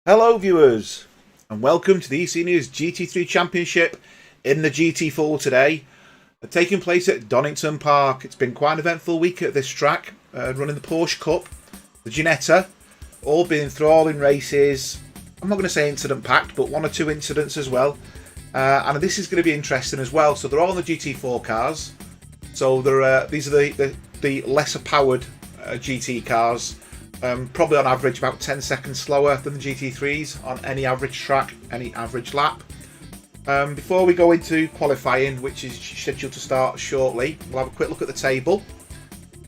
Hello viewers, and welcome to the eSeniors GT3 Championship in the GT4 today, taking place at Donington Park. It's been quite an eventful week at this track, running the Porsche Cup, the Ginetta, all been enthralling races. I'm not going to say incident-packed, but one or two incidents as well. And this is going to be interesting as well. So they're all in the GT4 cars. So these are the lesser powered GT cars. Probably on average about 10 seconds slower than the GT3s on any average track, any average lap. Before we go into qualifying, which is scheduled to start shortly, we'll have a quick look at the table.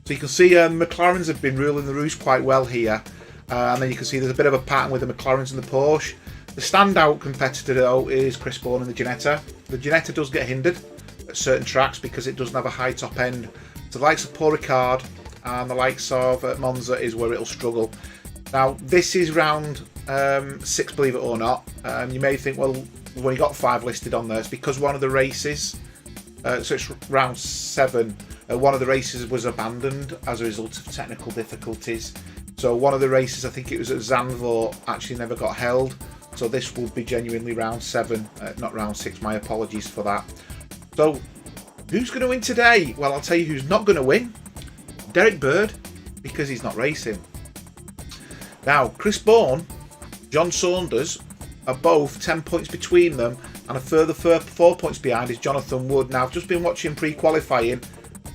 So you can see McLarens have been ruling the roost quite well here. And then you can see there's a bit of a pattern with the McLarens and the Porsche. The standout competitor though is Chris Bourne and the Ginetta. The Ginetta does get hindered at certain tracks because it doesn't have a high top end. So the likes of Paul Ricard and the likes of Monza is where it'll struggle. Now this is round 6, believe it or not. You may think, well, we've only got 5 listed on there. It's because one of the races, so it's round 7, one of the races was abandoned as a result of technical difficulties. So one of the races, I think it was at Zandvoort, actually never got held. So this will be genuinely round 7, not round 6. My apologies for that. So who's going to win today? Well, I'll tell you who's not going to win. Derek Bird, because he's not racing. Now, Chris Bourne, John Saunders are both 10 points between them, and a further 4 points behind is Jonathan Wood. Now, I've just been watching pre-qualifying,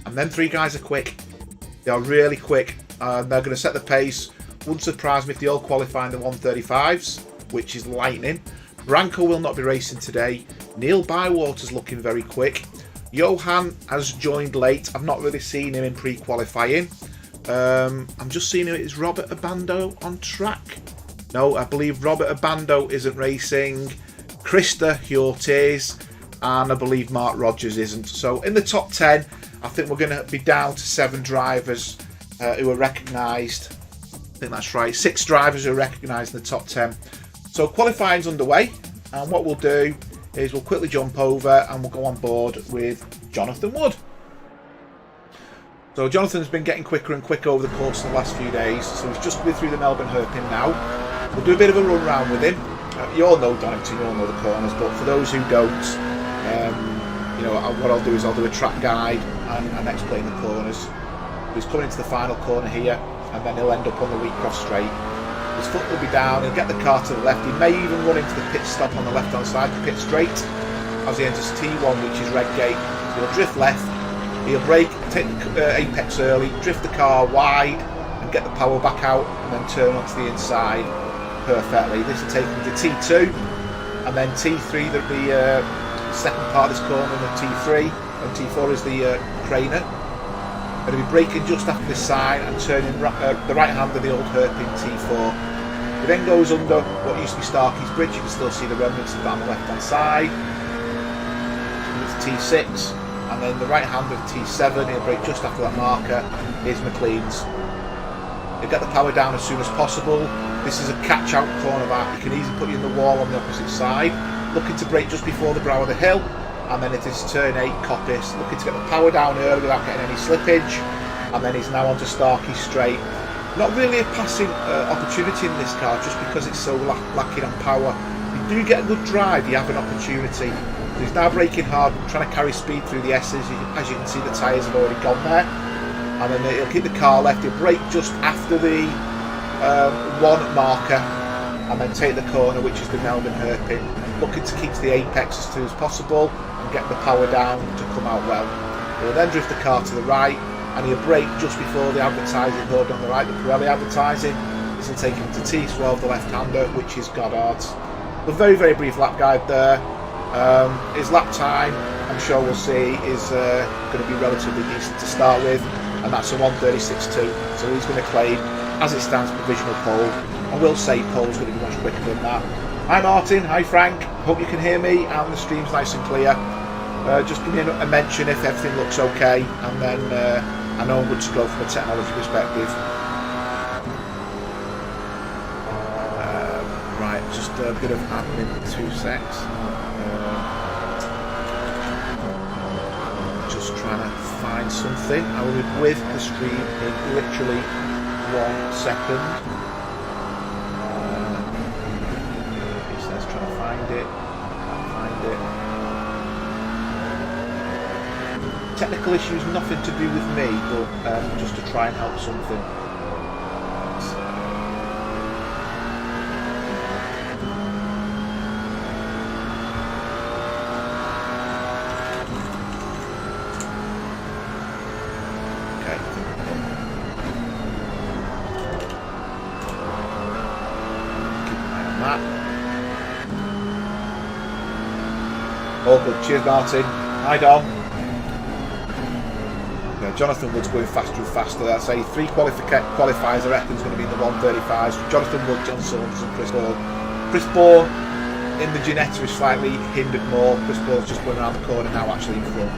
and them 3 guys are quick. They are really quick, and they're going to set the pace. Wouldn't surprise me if they all qualify in the 135s, which is lightning. Branko will not be racing today. Neil Bywater's looking very quick. Johan has joined late. I've not really seen him in pre-qualifying. I'm just seeing him. Is Robert Abando on track? No, I believe Robert Abando isn't racing. Krista Hjortes, and I believe Mark Rogers isn't. So in the top 10, I think we're going to be down to 7 drivers who are recognised. I think that's right. 6 drivers who are recognised in the top 10. So qualifying's underway, and what we'll do is we'll quickly jump over and we'll go on board with Jonathan Wood. So Jonathan's been getting quicker and quicker over the course of the last few days. So he's just been through the Melbourne hairpin now. We'll do a bit of a run round with him. You all know Donington, you all know the corners, but for those who don't, you know, what I'll do is I'll do a track guide and explain the corners. He's coming into the final corner here, and then he'll end up on the Wheatcroft straight. His foot will be down, he'll get the car to the left. He may even run into the pit stop on the left hand side, the pit straight, as he enters T1, which is Redgate. He'll drift left, He'll brake, take the apex early, drift the car wide and get the power back out and then turn onto the inside perfectly. This will take him to T2 and then T3, the second part of this corner, and then T3 and T4 is the craner. Going to be braking just after this sign and turning the right hand of the old hairpin T4. He then goes under what used to be Starkey's Bridge. You can still see the remnants of it on the left hand side. It's T6 and then the right hand of T7. He'll brake just after that marker. Here's McLean's. He'll get the power down as soon as possible. This is a catch out corner that you can easily put you in the wall on the opposite side. Looking to brake just before the brow of the hill. And then it is turn 8 Coppice, looking to get the power down early without getting any slippage. And then he's now onto Starkey Straight. Not really a passing opportunity in this car just because it's so lacking on power. You do get a good drive, you have an opportunity. So he's now braking hard, trying to carry speed through the S's. As you can see, the tyres have already gone there. And then he'll keep the car left, he'll brake just after the 1 marker and then take the corner, which is the Melbourne hairpin. Looking to keep to the apex as soon as possible and get the power down to come out well. He'll then drift the car to the right and he'll brake just before the advertising hood on the right, the Pirelli advertising. This will take him to T12, the left-hander, which is Goddard's. A very, very brief lap guide there. His lap time, I'm sure we'll see, is going to be relatively decent to start with, and that's a 1:36.2. So he's going to claim, as it stands, provisional pole. I will say pole's going to be much quicker than that. Hi Martin, hi Frank, hope you can hear me and the stream's nice and clear. Just give me a mention if everything looks okay, and then I know I'm good to go from a technology perspective. Right, just a bit of admin, 2 secs. Just trying to find something. I will be with the stream in literally 1 second. Technical issues, nothing to do with me, but just to try and help something. Okay. Keep an eye on that. All good. Cheers, Martin. Hi, Dom. Jonathan Wood's going faster and faster. I'd say 3 qualifiers I reckon is going to be in the 1:35s. Jonathan Wood, John Saunders and Chris Bourne. Chris Bourne in the Ginetta is slightly hindered more. Chris Bourne's just going around the corner now actually in front.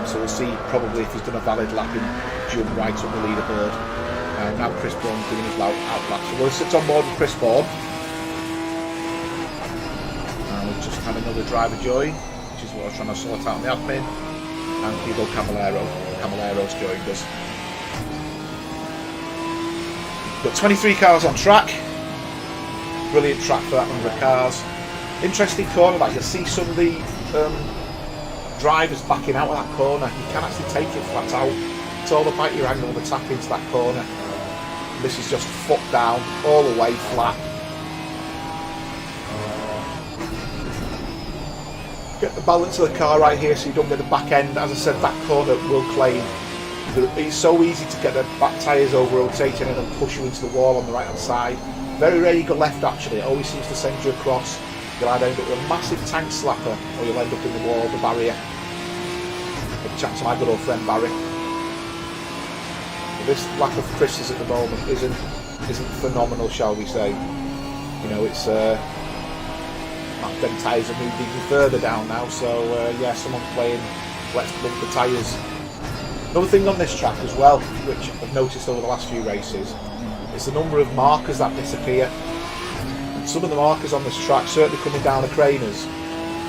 So we'll see probably if he's done a valid lap and jump right up the leaderboard. Now Chris Bourne doing his out lap. So we'll sit on board with Chris Bourne. And we've just had another driver join, which is what I was trying to sort out on the admin. And Hugo Camilero's joined us. Got 23 cars on track. Brilliant track for that number of cars. Interesting corner that you'll see some of the drivers backing out of that corner. You can actually take it flat out. It's all about your angle of attack into that corner. This is just foot down, all the way flat. Get the balance of the car right here so you don't get the back end. As I said, that corner will claim. It's so easy to get the back tyres over rotating and then push you into the wall on the right hand side. Very rare you go left actually, it always seems to send you across. You'll either end up with a massive tank slapper or you'll end up in the wall, the barrier. A chat to my good old friend Barry. But this lack of Chris's at the moment isn't phenomenal, shall we say. You know, it's them tyres have moved even further down now, so yeah, someone's playing let's bump the tyres. Another thing on this track as well, which I've noticed over the last few races, is the number of markers that disappear. And some of the markers on this track, certainly coming down the craners,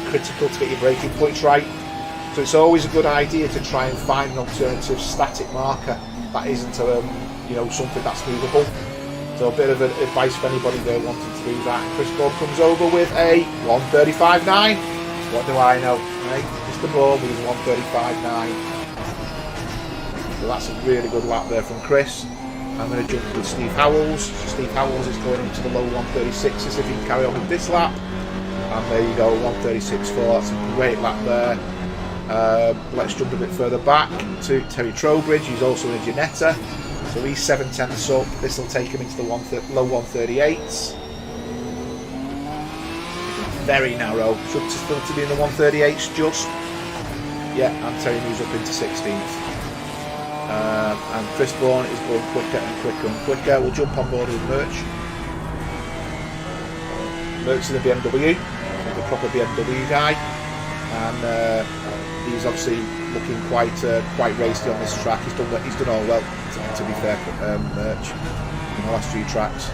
critical to get your braking points right. So it's always a good idea to try and find an alternative static marker that isn't something that's movable. So a bit of advice for anybody there wanting to do that. And Chris Bourne comes over with a 1:35.9. What do I know? Right? Mr. Bourne with his 1:35.9. So that's a really good lap there from Chris. I'm going to jump with Steve Howells. Steve Howells is going into the low 1:36s if he can carry on with this lap. And there you go, 1:36.4. That's a great lap there. Let's jump a bit further back to Terry Trowbridge, who's also in a Ginetta. So he's 7/10ths up. This will take him into the low 138s. Very narrow. Should still to be in the 138s just. Yeah, and Terry moves up into 16th. And Chris Bourne is going quicker and quicker and quicker. We'll jump on board with Merch. Merch's in the BMW, the proper BMW guy, and he's obviously looking quite racy on this track. He's done all well, to be fair, Merch, in the last few tracks.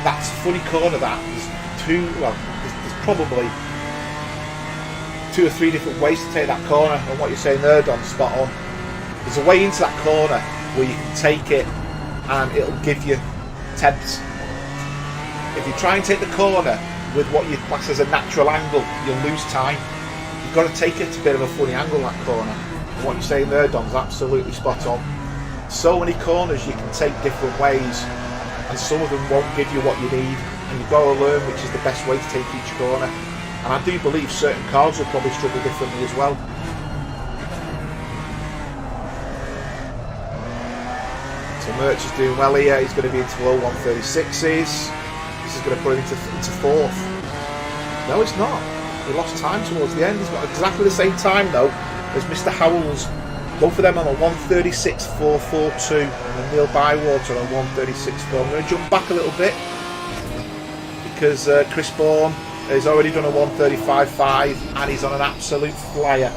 That's a funny corner, that. There's probably 2 or 3 different ways to take that corner, and what you're saying there, Don's spot on. There's a way into that corner where you can take it and it'll give you tenths. If you try and take the corner with what you class as a natural angle, you'll lose time. You've got to take it to a bit of a funny angle, that corner. And what you're saying there, Don's absolutely spot on. So many corners you can take different ways, and some of them won't give you what you need, and you've got to learn which is the best way to take each corner. And I do believe certain cars will probably struggle differently as well. So Merch is doing well here. He's going to be into low 136s. This is going to put him into 4th. No, it's not. He lost time towards the end. He's got exactly the same time though as Mr. Howells. Both of them on a 136.442, and then Neil Bywater on a 136.4. I'm going to jump back a little bit because Chris Bourne has already done a 135.5 and he's on an absolute flyer.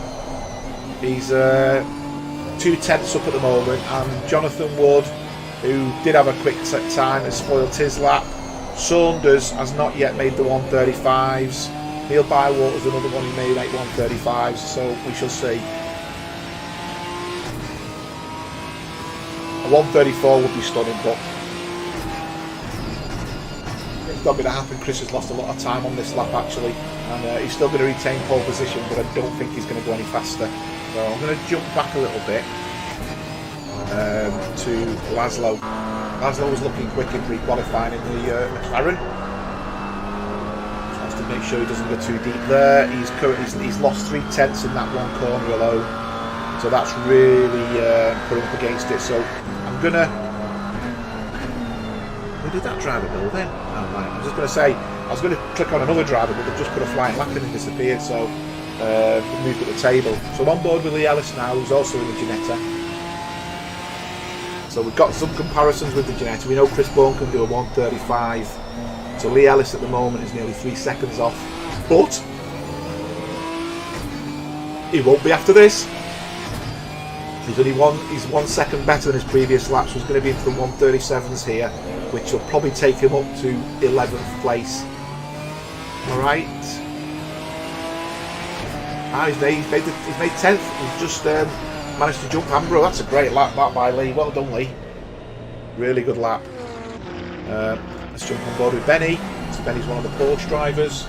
He's 2/10ths up at the moment, and Jonathan Wood, who did have a quick time, has spoiled his lap. Saunders has not yet made the 135s. Neil Bywater's another one who made 8 135s, so we shall see. A 134 would be stunning, but it's not going to happen. Chris has lost a lot of time on this lap actually, and he's still going to retain pole position, but I don't think he's going to go any faster. So I'm going to jump back a little bit to Laszlo. Laszlo was looking quick in pre-qualifying in the McLaren. Just wants to make sure he doesn't go too deep there. He's lost 3/10ths in that one corner alone, so that's really put him up against it. So I'm gonna. Who did that driver build then? Oh, right. I was just going to say, I was going to click on another driver, but they've just put a flying lap in and disappeared, so moved up the table. So I'm on board with Lee Ellis now, who's also in the Ginetta. So we've got some comparisons with the Ginetta. We know Chris Bourne can do a 135. So Lee Ellis at the moment is nearly 3 seconds off. But he won't be after this. He's only he's 1 second better than his previous lap, so he's going to be into the 137s here, which will probably take him up to 11th place. Alright. He's made 10th. He's just managed to jump Ambro. That's a great lap by Lee. Well done, Lee. Really good lap. Let's jump on board with Benny. So Benny's one of the Porsche drivers.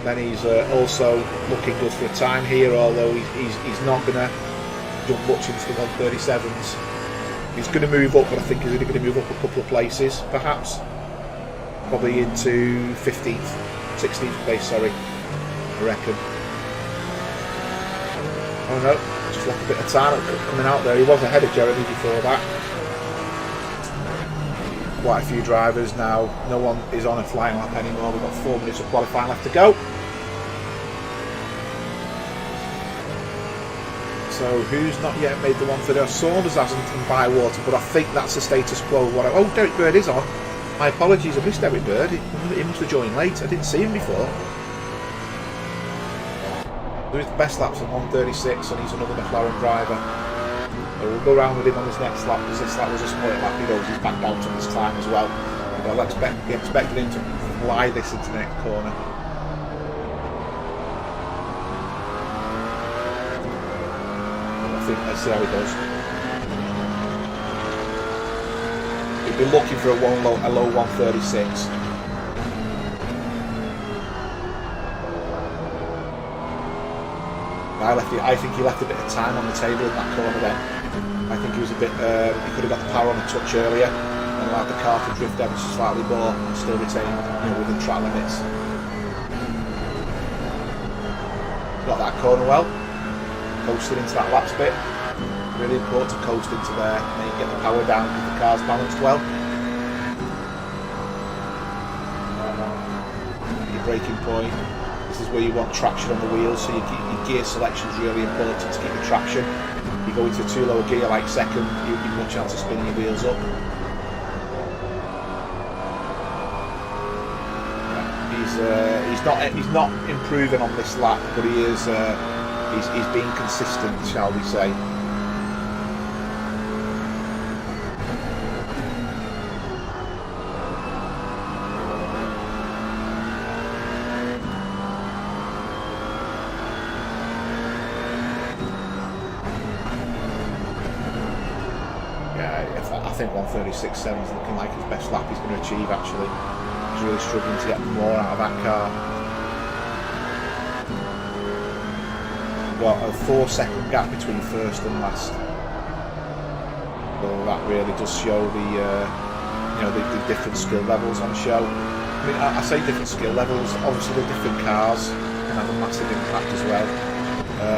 Benny's also looking good for a time here, although he's not going to jump much into the 137s. He's going to move up, but I think he's only going to move up a couple of places, perhaps. Probably into 15th, 16th place, sorry, I reckon. Oh no, just lost a bit of time coming out there. He was ahead of Jeremy before that. Quite a few drivers now. No one is on a flying lap anymore. We've got 4 minutes of qualifying left to go. So who's not yet made the 130? Saunders hasn't in Bywater, but I think that's the status quo. Oh, Derek Bird is on. My apologies, I missed Derek Bird. He must have joined late. I didn't see him before. Doing the best laps on 136, and he's another McLaren driver. So we'll go around with him on this next lap, because this lap was a spoilt lap. He knows he's backed out on this time as well. We'll expected him to fly this into the next corner. Let's see how he does. He'd be looking for a low 136. I think he left a bit of time on the table in that corner then. I think he was a bit, he could have got the power on a touch earlier and allowed the car to drift ever so slightly more and still retain, within track limits. Got that corner well, coasted into that laps bit. Really important to coast into there and then you get the power down because the car's balanced well. Your braking point. This is where you want traction on the wheels, so your gear selection is really important to keep the traction. If you go into a too low gear like second, you've got more chance of spinning your wheels up. He's not improving on this lap, but he is he's being consistent, shall we say. I think 136.7 is looking like his best lap he's going to achieve actually. He's really struggling to get more out of that car. We've got a 4-second gap between first and last. So that really does show the different skill levels on show. I mean, I say different skill levels, obviously the different cars can have a massive impact as well.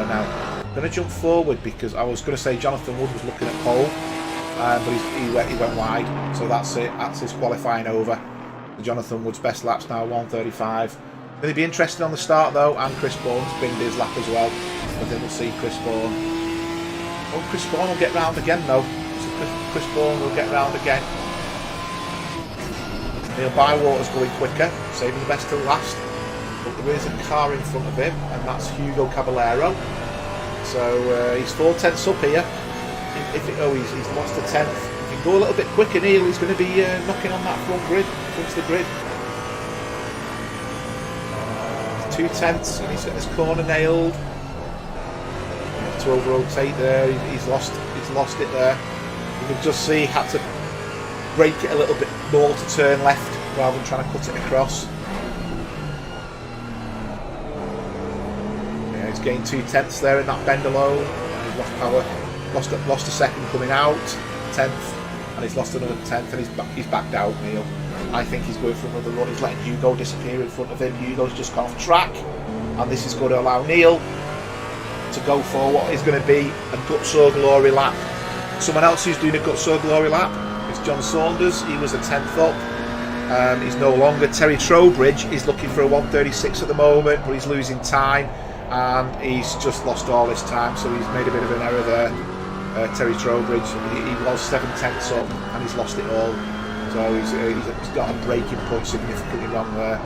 Now, I'm going to jump forward because I was going to say Jonathan Wood was looking at pole. But he went wide, so that's it. That's his qualifying over. Jonathan Wood's best lap's now 1:35. Going to be interesting on the start though, and Chris Bourne's binned his lap as well. I think we'll see Chris Bourne. Oh, Chris Bourne will get round again though. So Chris Bourne will get round again. Neil Bywater's going quicker, saving the best till last. But there is a car in front of him, and that's Hugo Caballero. So he's 4 tenths up here. He's lost a tenth. If he can go a little bit quicker, Neil, he's going to be knocking on that front of the grid. 2 tenths, and he's got this corner nailed. To over-rotate there, he's lost it there. You can just see he had to brake it a little bit more to turn left rather than trying to cut it across. Yeah, he's gained 2 tenths there in that bend alone. He's lost power. Lost a second coming out, 10th, and he's lost another 10th, and he's backed out, Neil. I think he's going for another run. He's letting Hugo disappear in front of him. Hugo's just gone off track, and this is going to allow Neil to go for what is going to be a guts or glory lap. Someone else who's doing a guts or glory lap is John Saunders. He was a 10th up. He's no longer. Terry Trowbridge is looking for a 1:36 at the moment, but he's losing time, and he's just lost all his time, so he's made a bit of an error there. Terry Trowbridge, he was 7 tenths up and he's lost it all, so he's got a braking point significantly wrong there.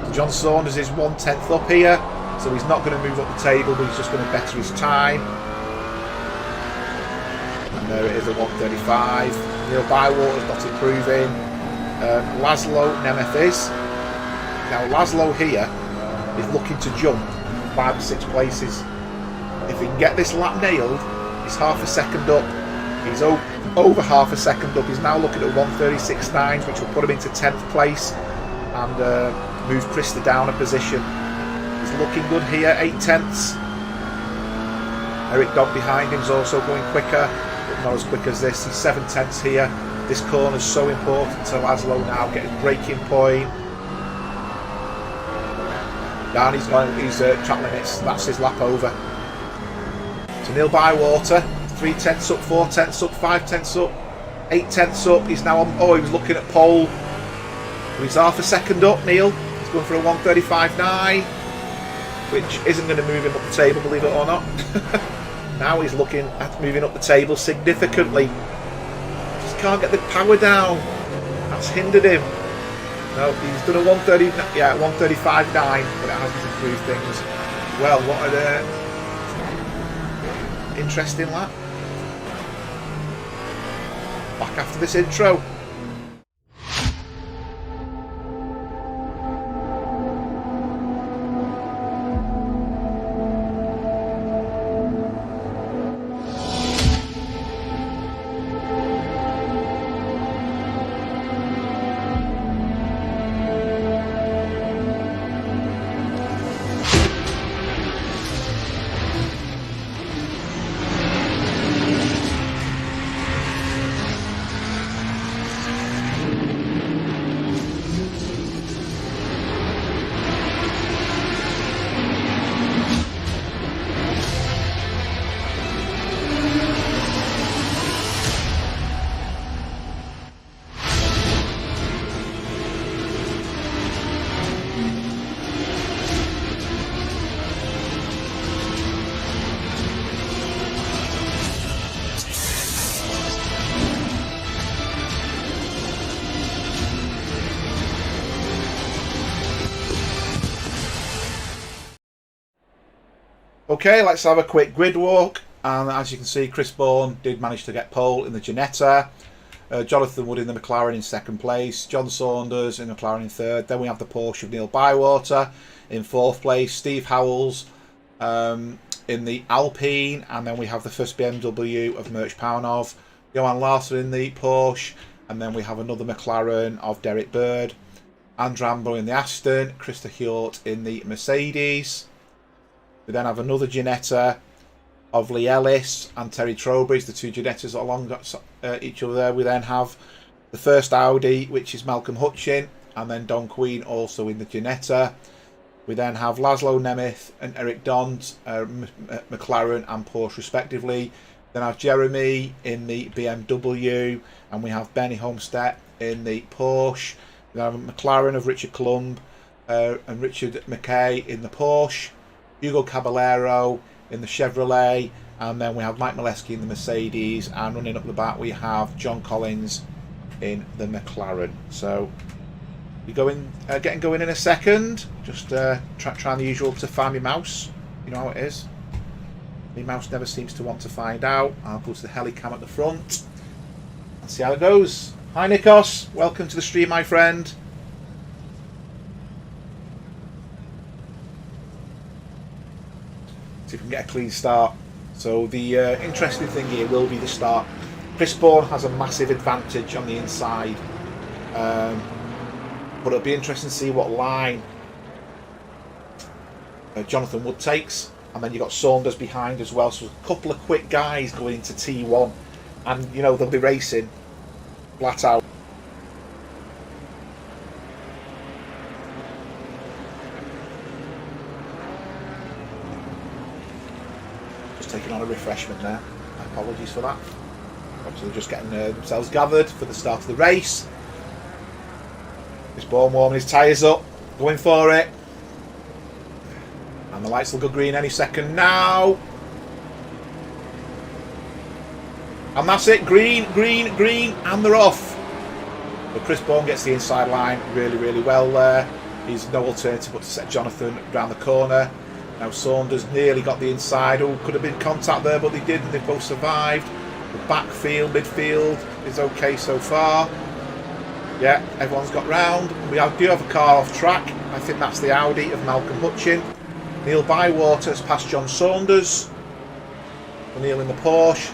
So John Saunders is 1 tenth up here, so he's not going to move up the table, but he's just going to better his time. And there it is at 1:35. Neil Bywater's not improving. Laszlo Nemeth is. Now Laszlo here is looking to jump 5 or 6 places. If he can get this lap nailed, he's half a second up. He's over half a second up. He's now looking at 1:36.9, which will put him into 10th place and move Krista down a position. He's looking good here, 8 tenths. Eric Dodd behind him is also going quicker, but not as quick as this. He's 7 tenths here. This corner is so important to Laszlo now. Get his braking point. Down he's going. He's track limits. That's his lap over. So Neil Bywater, 3 tenths up, 4 tenths up, 5 tenths up, 8 tenths up. He's now on. Oh, he was looking at pole. He's half a second up. Neil. He's going for a 1:35.9, which isn't going to move him up the table, believe it or not. Now he's looking at moving up the table significantly. Just can't get the power down. That's hindered him. No, he's done a 1:35.9, but it hasn't improved things. Well, what an interesting lap. Back after this intro. Okay, let's have a quick grid walk. And as you can see, Chris Bourne did manage to get pole in the Ginetta. Jonathan Wood in the McLaren in second place. John Saunders in McLaren in third. Then we have the Porsche of Neil Bywater in fourth place. Steve Howells in the Alpine. And then we have the first BMW of Mirch Paunov. Johan Larsson in the Porsche. And then we have another McLaren of Derek Bird. Andrew Ambo in the Aston. Krista Hjort in the Mercedes. We then have another Ginetta of Lee Ellis and Terry Trowbridge, the two Ginettas along each other. We then have the first Audi, which is Malcolm Hutchin, and then Don Queen also in the Ginetta. We then have Laszlo Nemeth and Eric Dont, McLaren and Porsche respectively. Then I have Jeremy in the BMW, and we have Benny Homestead in the Porsche. We have a McLaren of Richard Clumb and Richard McKay in the Porsche. Hugo Caballero in the Chevrolet, and then we have Mike Molesky in the Mercedes, and running up the back we have John Collins in the McLaren. So we getting going in a second. Just trying the usual to find my mouse. You know how it is. My mouse never seems to want to find out. I'll go to the helicam at the front and see how it goes. Hi Nikos, welcome to the stream, my friend. See if we can get a clean start. So the interesting thing here will be the start. Chris Bourne has a massive advantage on the inside, but it'll be interesting to see what line Jonathan Wood takes, and then you've got Saunders behind as well. So a couple of quick guys going into T1, and you know they'll be racing flat out. Taking on a refreshment there. Apologies for that. Obviously they're just getting themselves gathered for the start of the race. Chris Bourne warming his tyres up, going for it. And the lights will go green any second now. And that's it, green, green, green, and they're off. But Chris Bourne gets the inside line really, really well there. He's no alternative but to set Jonathan round the corner. Now Saunders nearly got the inside. Oh, could have been contact there, but they did, and they both survived. The backfield, midfield is okay so far. Yeah, everyone's got round. We do have a car off track. I think that's the Audi of Malcolm Hutchin. Neil Bywater has passed John Saunders. Neil in the Porsche.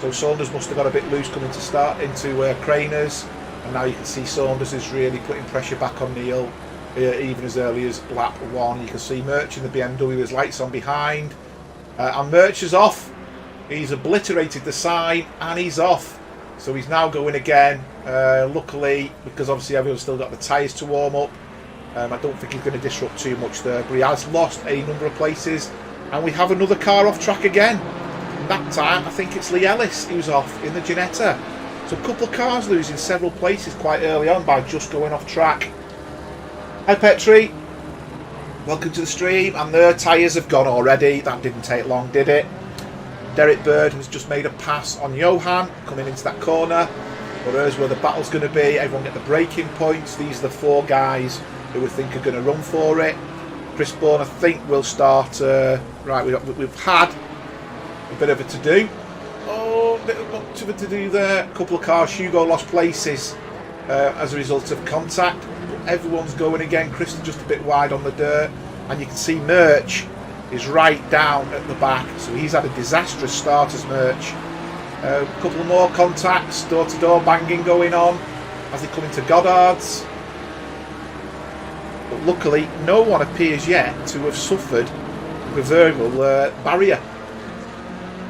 So Saunders must have got a bit loose coming to start into Craners. And now you can see Saunders is really putting pressure back on Neil. Even as early as lap 1. You can see Mirch in the BMW, his lights on behind, and Mirch is off. He's obliterated the sign and he's off, so he's now going again. Luckily, because obviously everyone's still got the tyres to warm up, I don't think he's going to disrupt too much there, but he has lost a number of places, and we have another car off track again. And that time I think it's Lee Ellis who's off in the Ginetta. So a couple of cars losing several places quite early on by just going off track. Hi Petri, welcome to the stream, and their tyres have gone already. That didn't take long, did it? Derek Bird has just made a pass on Johan, coming into that corner. But there's where the battle's going to be. Everyone get the braking points. These are the 4 guys who we think are going to run for it. Chris Bourne, I think, will start. Right, we've had a bit of a to-do. Oh, a bit of a to-do there. A couple of cars. Hugo lost places as a result of contact. Everyone's going again. Chris is just a bit wide on the dirt, and you can see Mirch is right down at the back, so he's had a disastrous start as Mirch. A couple more contacts, door-to-door banging going on as they come into Goddard's, but luckily no one appears yet to have suffered a verbal barrier.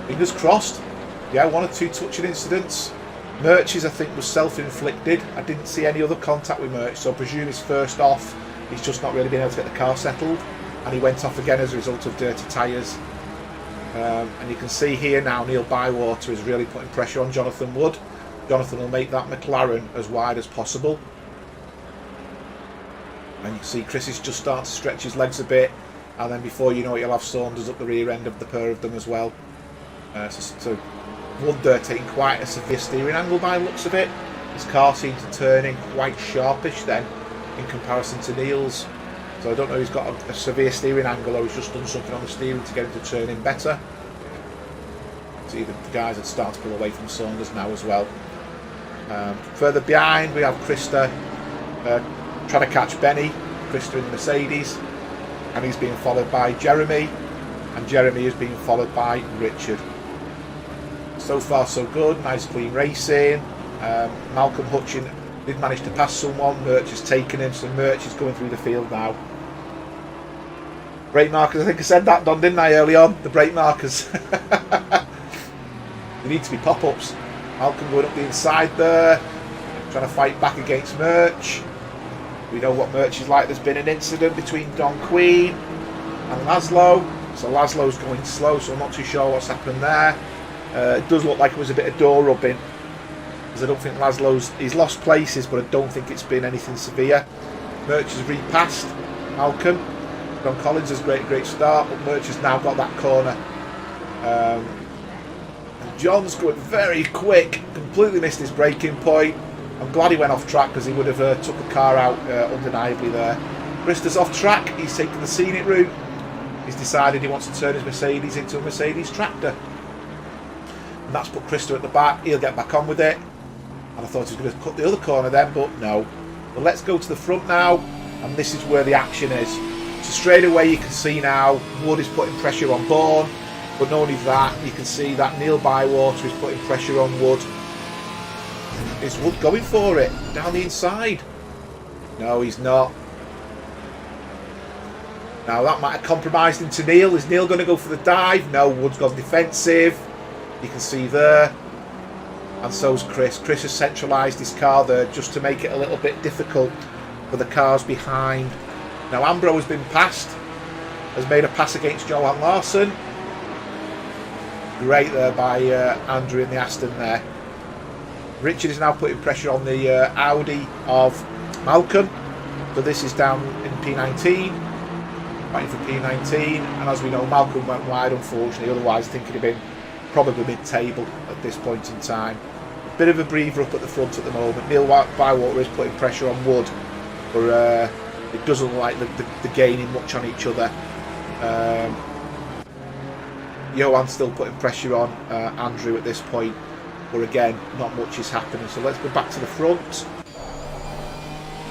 Fingers crossed. Yeah, 1 or 2 touching incidents. Mirch's, I think, was self-inflicted. I didn't see any other contact with Mirch, so I presume he's first off. He's just not really been able to get the car settled, and he went off again as a result of dirty tyres. And you can see here now Neil Bywater is really putting pressure on Jonathan Wood. Jonathan will make that McLaren as wide as possible. And you can see Chris is just starting to stretch his legs a bit, and then before you know it, you'll have Saunders up the rear end of the pair of them as well. So Wood taking quite a severe steering angle by the looks of it. His car seems to turn in quite sharpish then in comparison to Neil's. So I don't know if he's got a severe steering angle or he's just done something on the steering to get him to turn in better. See the guys are starting to pull away from Saunders now as well. Further behind we have Krista trying to catch Benny. Krista in the Mercedes, and he's being followed by Jeremy, and Jeremy is being followed by Richard. So far so good, nice clean racing. Malcolm Hutchin did manage to pass someone. Murch has taken him, so Murch is going through the field now. Brake markers, I think I said that, Don, didn't I, early on? The brake markers. They need to be pop-ups. Malcolm going up the inside there, trying to fight back against Murch. We know what Murch is like. There's been an incident between Don Queen and Laszlo. So Laszlo's going slow, so I'm not too sure what's happened there. It does look like it was a bit of door rubbing, because I don't think he's lost places, but I don't think it's been anything severe. Murch has repassed Malcolm. Don Collins has great start, but Murch has now got that corner. And John's going very quick, completely missed his braking point. I'm glad he went off track because he would have took the car out undeniably there. Krista's off track, he's taken the scenic route. He's decided he wants to turn his Mercedes into a Mercedes tractor. And that's put Krista at the back. He'll get back on with it. And I thought he was going to cut the other corner then, but no. But let's go to the front now, and this is where the action is. So straight away you can see now Wood is putting pressure on Bourne, but not only that, you can see that Neil Bywater is putting pressure on Wood. Is Wood going for it down the inside? No, he's not. Now that might have compromised into Neil. Is Neil going to go for the dive? No, Wood's gone defensive. You can see there. And so's Chris. Chris has centralised his car there just to make it a little bit difficult for the cars behind. Now Ambro has been passed. Has made a pass against Johan Larsson. Great there by Andrew in the Aston there. Richard is now putting pressure on the Audi of Malcolm. So this is down in P19. Fighting for P19. And as we know, Malcolm went wide, unfortunately. Otherwise, I think he'd have been probably mid-table at this point in time. Bit of a breather up at the front at the moment. Neil Bywater is putting pressure on Wood. But it doesn't look like they're gaining much on each other. Johan's still putting pressure on Andrew at this point. But again, not much is happening. So let's go back to the front.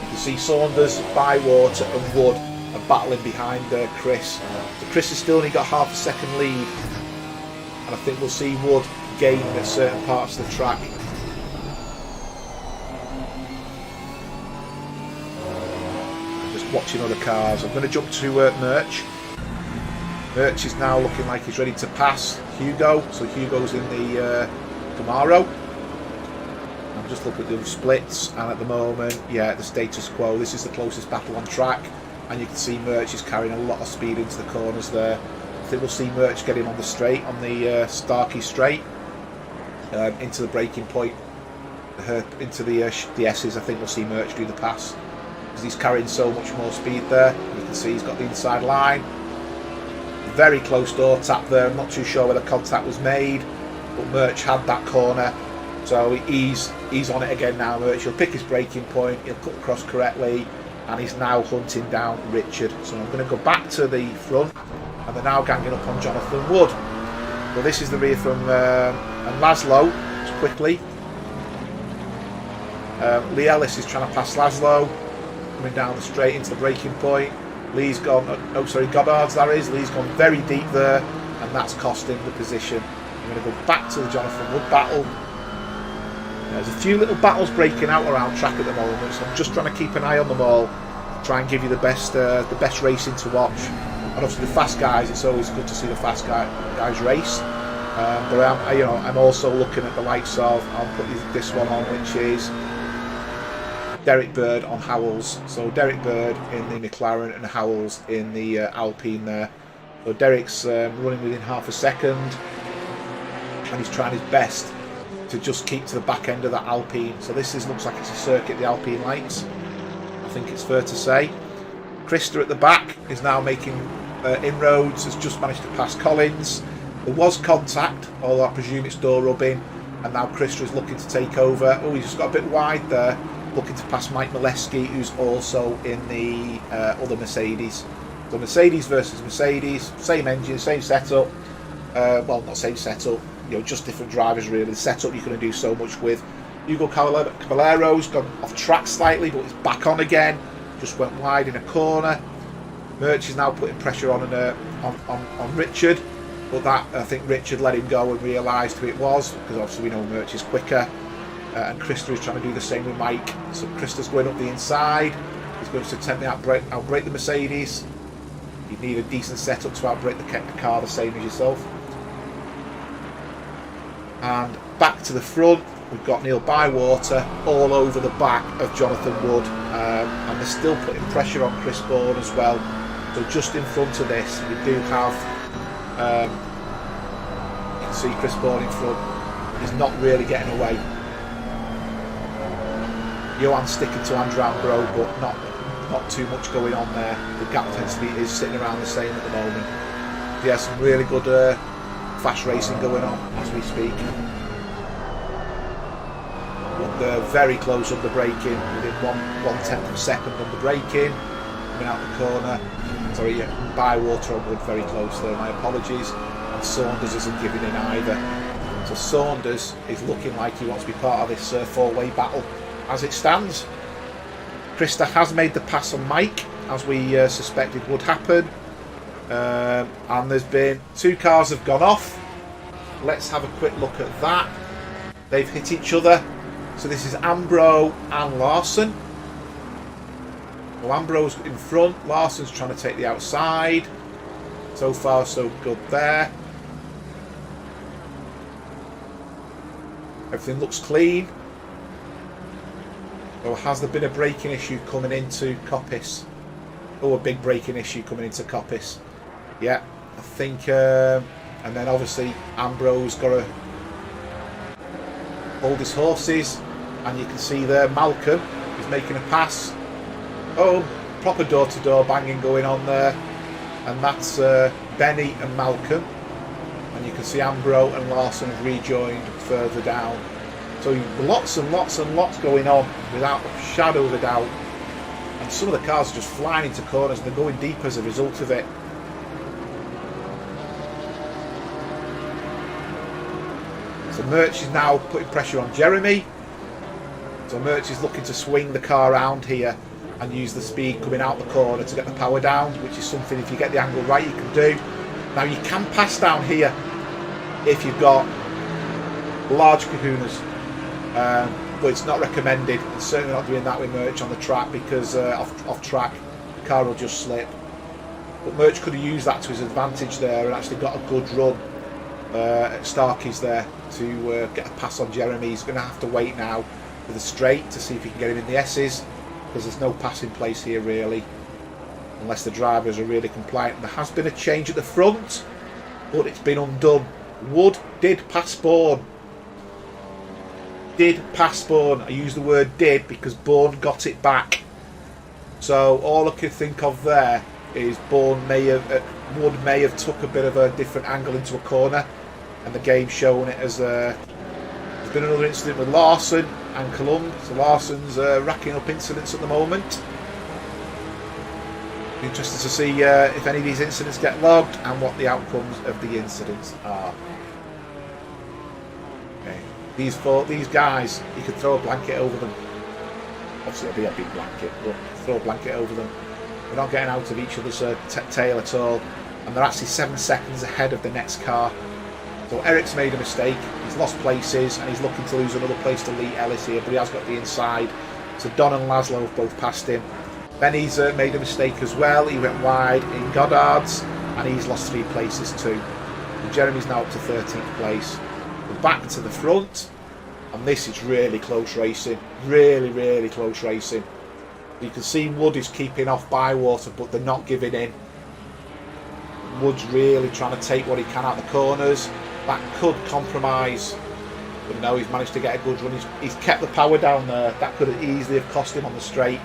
You can see Saunders, Bywater and Wood are battling behind Chris. So Chris has still only got half a second lead. And I think we'll see Wood gain at certain parts of the track. Just watching other cars. I'm going to jump to Murch. Murch is now looking like he's ready to pass Hugo. So Hugo's in the Camaro. I'm just looking at the splits, and at the moment, yeah, the status quo. This is the closest battle on track, and you can see Murch is carrying a lot of speed into the corners there. I think we'll see Murch get in on the straight, on the Starkey straight, into the braking point, into the S's. I think we'll see Murch do the pass because he's carrying so much more speed there. You can see he's got the inside line. Very close door tap there. I'm not too sure where the contact was made, but Murch had that corner, so he's on it again now. Murch, he'll pick his braking point, he'll cut across correctly, and he's now hunting down Richard. So I'm going to go back to the front, and they're now ganging up on Jonathan Wood. Well, this is the rear from and Laszlo, just quickly. Lee Ellis is trying to pass Laszlo, coming down the straight into the braking point. Lee's gone, Goddard's that is. Lee's gone very deep there, and that's cost him the position. I'm going to go back to the Jonathan Wood battle. There's a few little battles breaking out around track at the moment, so I'm just trying to keep an eye on them all, try and give you the best racing to watch. And obviously the fast guys, it's always good to see the fast guys race. But I'm also looking at the likes of, I'll put this one on, which is Derek Bird on Howells. So Derek Bird in the McLaren and Howells in the Alpine there. So Derek's running within half a second, and he's trying his best to just keep to the back end of that Alpine. So this looks like it's a circuit the Alpine likes, I think it's fair to say. Krista at the back is now making inroads, has just managed to pass Collins. There was contact, although I presume it's door rubbing, and now Krista is looking to take over. Oh, he's just got a bit wide there. looking to pass Mike Molesky, who's also in the other Mercedes. So Mercedes versus Mercedes, same engine, same setup. Well, not same setup, just different drivers really. The setup you're going to do so much with. Hugo Caballero's gone off track slightly, but it's back on again. Just went wide in a corner. Merch is now putting pressure on Richard, but that, I think Richard let him go and realised who it was, because obviously we know Merch is quicker. And Krista is trying to do the same with Mike. So Krista's going up the inside. He's going to attempt to outbrake the Mercedes. You need a decent setup to outbrake the car the same as yourself. And back to the front, we've got Neil Bywater all over the back of Jonathan Wood, and they're still putting pressure on Chris Bourne as well. So just in front of this, we do have, you can see Chris Bourne in front. He's not really getting away. Johan's sticking to Andrew Ambro, but not too much going on there. The gap tends to be is sitting around the same at the moment. Yeah, some really good fast racing going on as we speak. But they're very close on the braking, within one tenth of a second on the braking. Coming out the corner. Sorry, yeah, Bywater on Wood very close there. My apologies. And Saunders isn't giving in either. So Saunders is looking like he wants to be part of this four-way battle as it stands. Krista has made the pass on Mike, as we suspected would happen. And there's been 2 cars have gone off. Let's have a quick look at that. They've hit each other. So this is Ambro and Larson. Well, Ambro's in front. Larson's trying to take the outside. So far, so good there. Everything looks clean. Or has there been a braking issue coming into Coppice? Oh, a big braking issue coming into Coppice. Yeah, I think, and then obviously Ambro's got to hold his horses, and you can see there Malcolm is making a pass. Oh, proper door-to-door banging going on there, and that's Benny and Malcolm, and you can see Ambro and Larson have rejoined further down. So lots and lots and lots going on without a shadow of a doubt. And some of the cars are just flying into corners and they're going deep as a result of it. So Merch is now putting pressure on Jeremy. So Merch is looking to swing the car around here and use the speed coming out the corner to get the power down, which is something, if you get the angle right, you can do. Now you can pass down here if you've got large kahunas. But it's not recommended. It's certainly not doing that with Merch on the track, because off track the car will just slip. But Merch could have used that to his advantage there and actually got a good run at Starkey's there to get a pass on Jeremy. He's going to have to wait now for the straight to see if he can get him in the S's, because there's no pass in place here really, unless the drivers are really compliant. And there has been a change at the front, but it's been undone. Wood did pass Bourne. I use the word did because Bourne got it back. So all I could think of there is Wood may have took a bit of a different angle into a corner, and the game's showing it as there's been another incident with Larson and Columb. So Larson's racking up incidents at the moment. Interested to see if any of these incidents get logged and what the outcomes of the incidents are. These guys, you could throw a blanket over them. Obviously it'll be a big blanket, but throw a blanket over them. They're not getting out of each other's tail at all, and they're actually 7 seconds ahead of the next car. So Eric's made a mistake, he's lost places, and he's looking to lose another place to Lee Ellis here, but he has got the inside. So Don and Laszlo have both passed him. Benny's made a mistake as well, he went wide in Goddard's, and he's lost 3 places too. And Jeremy's now up to 13th place. Back to the front, and this is really close racing, really close racing. You can see Wood is keeping off Bywater, but they're not giving in. Wood's really trying to take what he can out the corners. That could compromise, but no, he's managed to get a good run. He's kept the power down there. That could have easily have cost him on the straight.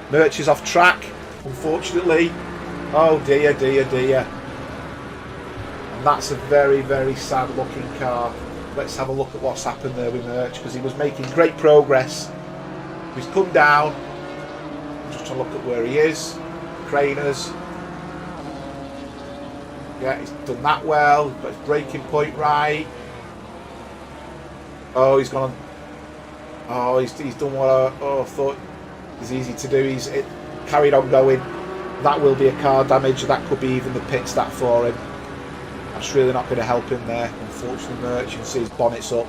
Merch is off track, unfortunately. Oh dear. And that's a very sad looking car. Let's have a look at what's happened there with Merch, because he was making great progress He's come down. I'm just trying to look at where he is. Craners. Yeah, he's done that well. Got his braking point right. Oh, he's gone on. Oh, he's done what I thought is easy to do. He's carried on going. That will be a car damage. That could be even the pit stat for him. That's really not going to help him there. Unfortunately, Merch, you can see his bonnet's up.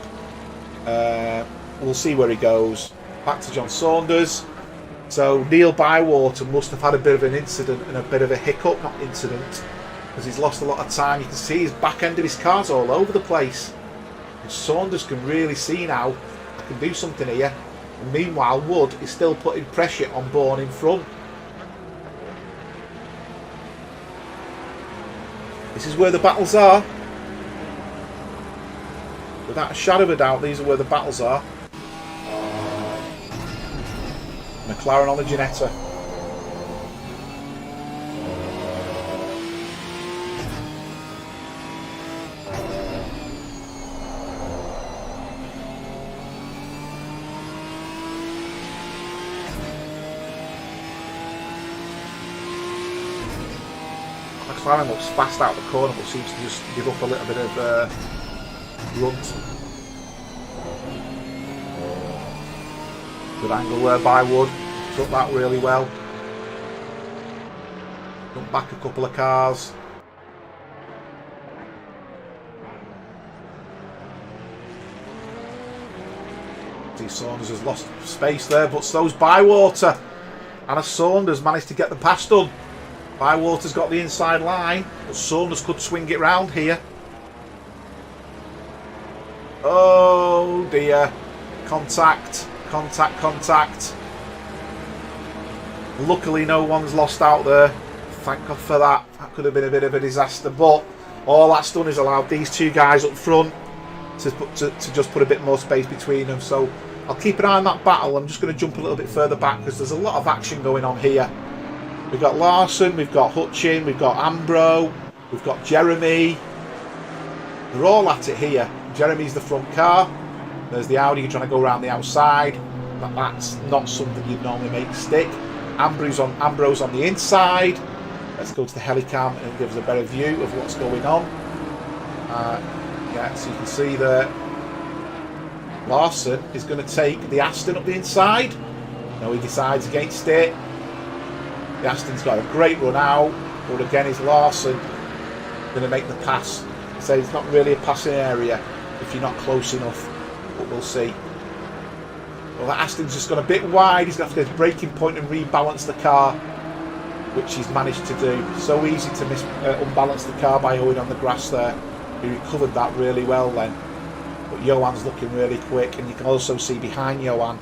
We'll see where he goes. Back to John Saunders. So Neil Bywater must have had a bit of an incident and a bit of a hiccup, not incident, because he's lost a lot of time. You can see his back end of his car's all over the place. And Saunders can really see now, I can do something here. And meanwhile, Wood is still putting pressure on Bourne in front. This is where the battles are. Without a shadow of a doubt, these are where the battles are. McLaren on the Ginetta. McLaren looks fast out the corner, but seems to just give up a little bit of grunt. Good angle there by Wood. Took that really well. Jumped back a couple of cars. See, Saunders has lost space there, but so's Bywater. And Saunders managed to get the pass done. Bywater's got the inside line, but Saunders could swing it round here. Oh dear. Contact. Contact. Luckily no one's lost out there. Thank God for that. That could have been a bit of a disaster, but all that's done is allowed these two guys up front to just put a bit more space between them. So I'll keep an eye on that battle. I'm just going to jump a little bit further back because there's a lot of action going on here. We've got Larson, we've got Hutchin, we've got Ambro, we've got Jeremy. They're all at it here. Jeremy's the front car. There's the Audi trying to go around the outside. That's not something you'd normally make stick. Ambro's on the inside. Let's go to the helicam and give us a better view of what's going on. Yeah, so you can see that Larson is going to take the Aston up the inside. No, he decides against it. The Aston's got a great run out, but again, is Larson going to make the pass? So it's not really a passing area if you're not close enough, but we'll see. Well, that Aston's just gone a bit wide. He's going to have to get his braking point and rebalance the car, which he's managed to do. So easy to unbalance the car by owing on the grass there. He recovered that really well then. But Johan's looking really quick, and you can also see behind Johan,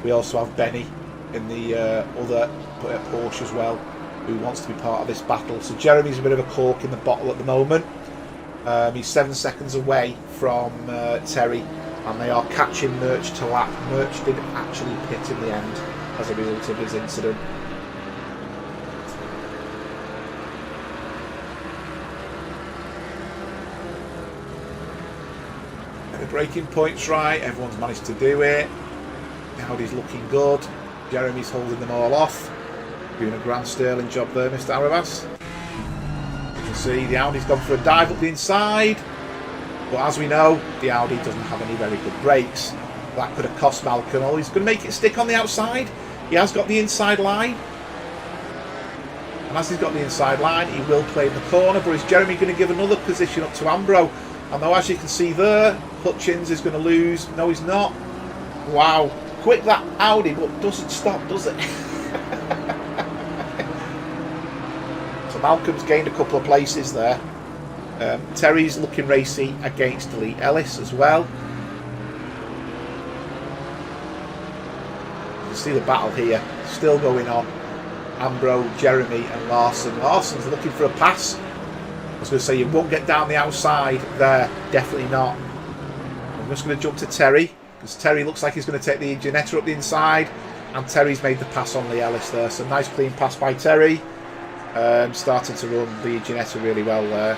we also have Benny in the other Porsche as well, who wants to be part of this battle. So Jeremy's a bit of a cork in the bottle at the moment. He's 7 seconds away from Terry, and they are catching Merch to lap. Merch did actually pit in the end as a result of his incident. The braking point's right, everyone's managed to do it. Audi's looking good. Jeremy's holding them all off. Doing a grand sterling job there, Mr. Arabas. You can see the Audi's gone for a dive up the inside. But as we know, the Audi doesn't have any very good brakes. That could have cost Malcolm. Oh, he's going to make it stick on the outside. He has got the inside line. And as he's got the inside line, he will play in the corner. But is Jeremy going to give another position up to Ambro? And though, as you can see there, Hutchins is going to lose. No, he's not. Wow. Quick that Audi, but doesn't stop, does it? So Malcolm's gained a couple of places there. Terry's looking racy against Lee Ellis as well. You can see the battle here still going on. Ambro, Jeremy and Larson. Larson's looking for a pass. I was going to say you won't get down the outside there. Definitely not. I'm just going to jump to Terry, because Terry looks like he's going to take the Ginetta up the inside, and Terry's made the pass on Lee Ellis there. So nice clean pass by Terry. Starting to run the Ginetta really well there.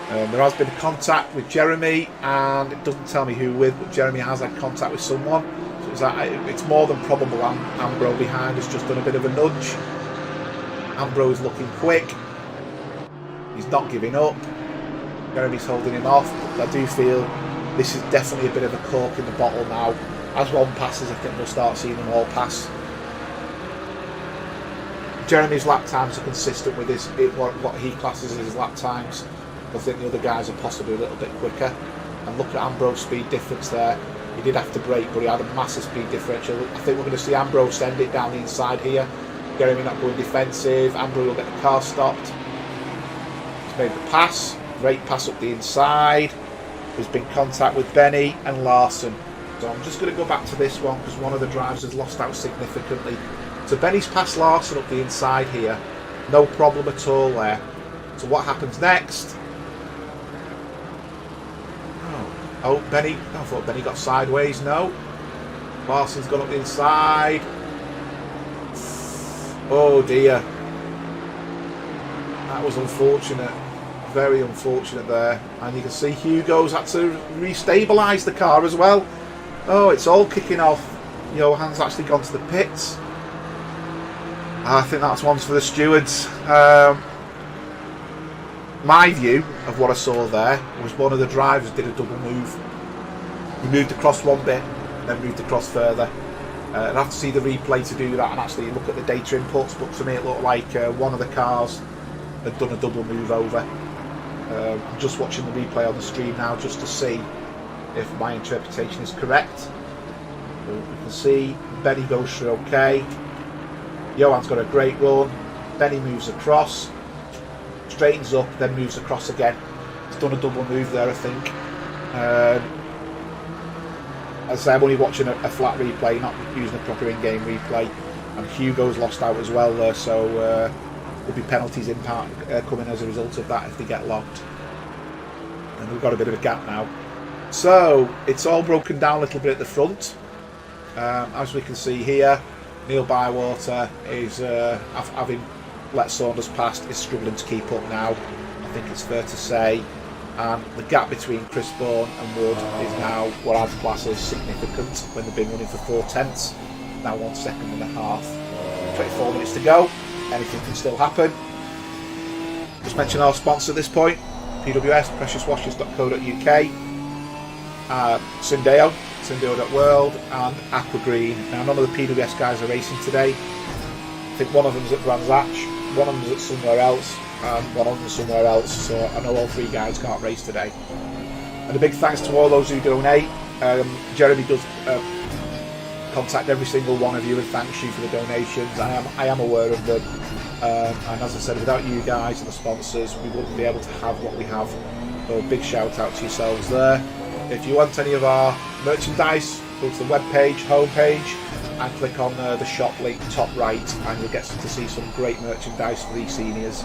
There has been contact with Jeremy, and it doesn't tell me who with, but Jeremy has had contact with someone. So It's more than probable Ambro behind has just done a bit of a nudge. Ambro's looking quick. He's not giving up. Jeremy's holding him off. But I do feel this is definitely a bit of a cork in the bottle now. As one passes, I think we'll start seeing them all pass. Jeremy's lap times are consistent with what he classes as his lap times. I think the other guys are possibly a little bit quicker. And look at Ambro's speed difference there. He did have to brake, but he had a massive speed differential. I think we're going to see Ambro send it down the inside here. Jeremy not going defensive. Ambro will get the car stopped. He's made the pass. Great pass up the inside. There's been contact with Benny and Larson. So I'm just going to go back to this one because one of the drivers has lost out significantly. So Benny's passed Larson up the inside here. No problem at all there. So what happens next? Oh, Benny. I thought Benny got sideways. No. Larson's gone up the inside. Oh dear. That was unfortunate. Very unfortunate there. And you can see Hugo's had to restabilise the car as well. Oh, it's all kicking off. Johan's actually gone to the pits. I think that's one for the stewards. My view of what I saw there was one of the drivers did a double move. He moved across one bit, then moved across further. I'd have to see the replay to do that and actually look at the data inputs, but to me it looked like one of the cars had done a double move over. I'm just watching the replay on the stream now just to see if my interpretation is correct. So we can see Benny goes through okay. Johan's got a great run. Benny moves across. Straightens up, then moves across again. He's done a double move there, I think. As I say, I'm only watching a flat replay, not using a proper in-game replay. And Hugo's lost out as well there, so there'll be penalties coming as a result of that if they get locked. And we've got a bit of a gap now. So it's all broken down a little bit at the front. As we can see here, Neil Bywater is having let Saunders past, is struggling to keep up now, I think it's fair to say. And the gap between Chris Bourne and Wood is now what I'd class as significant when they've been running for 4/10. Now 1 second and a half. 24 minutes to go. Anything can still happen. Just mention our sponsor at this point, PWS, preciouswashers.co.uk, Syndeo.world and Aqua Green. Now none of the PWS guys are racing today. I think one of them's at Brands Hatch, one of them's at somewhere else, and one of them's somewhere else, so I know all three guys can't race today. And a big thanks to all those who donate. Jeremy does contact every single one of you and thanks you for the donations. I am aware of them, and as I said, without you guys and the sponsors we wouldn't be able to have what we have, so a big shout out to yourselves there. If you want any of our merchandise, go to the webpage, homepage, and click on the shop link top right, and you'll get to see some great merchandise for these seniors.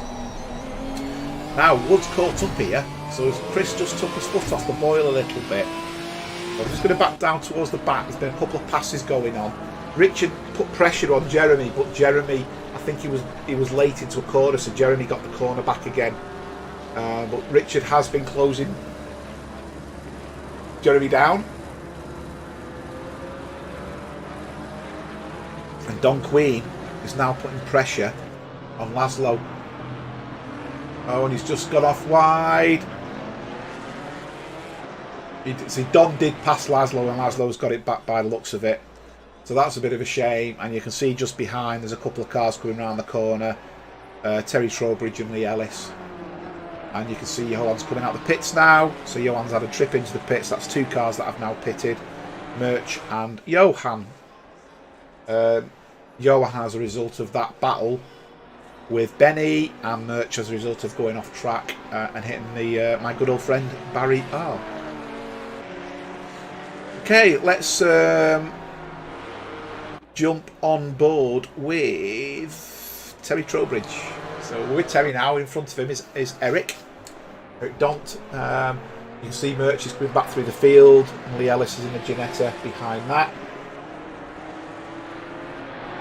Now Wood's caught up here, so Chris just took his foot off the boil a little bit. I'm just going to back down towards the back. There's been a couple of passes going on. Richard put pressure on Jeremy, but Jeremy, I think he was late into a corner, so Jeremy got the corner back again. But Richard has been closing Jeremy down. And Don Queen is now putting pressure on Laszlo. Oh, and he's just got off wide. See, Don did pass Laszlo, and Laszlo's got it back by the looks of it. So that's a bit of a shame. And you can see just behind, there's a couple of cars coming around the corner. Terry Trowbridge and Lee Ellis. And you can see Johan's coming out the pits now. So Johan's had a trip into the pits. That's two cars that have now pitted. Merch and Johan. Johan as a result of that battle with Benny, and Merch as a result of going off track and hitting the my good old friend Barry R. Okay, let's jump on board with Terry Trowbridge. So we're with Terry now. In front of him is Eric Dont. You can see Merch is coming back through the field, and Lee Ellis is in the Ginetta behind that.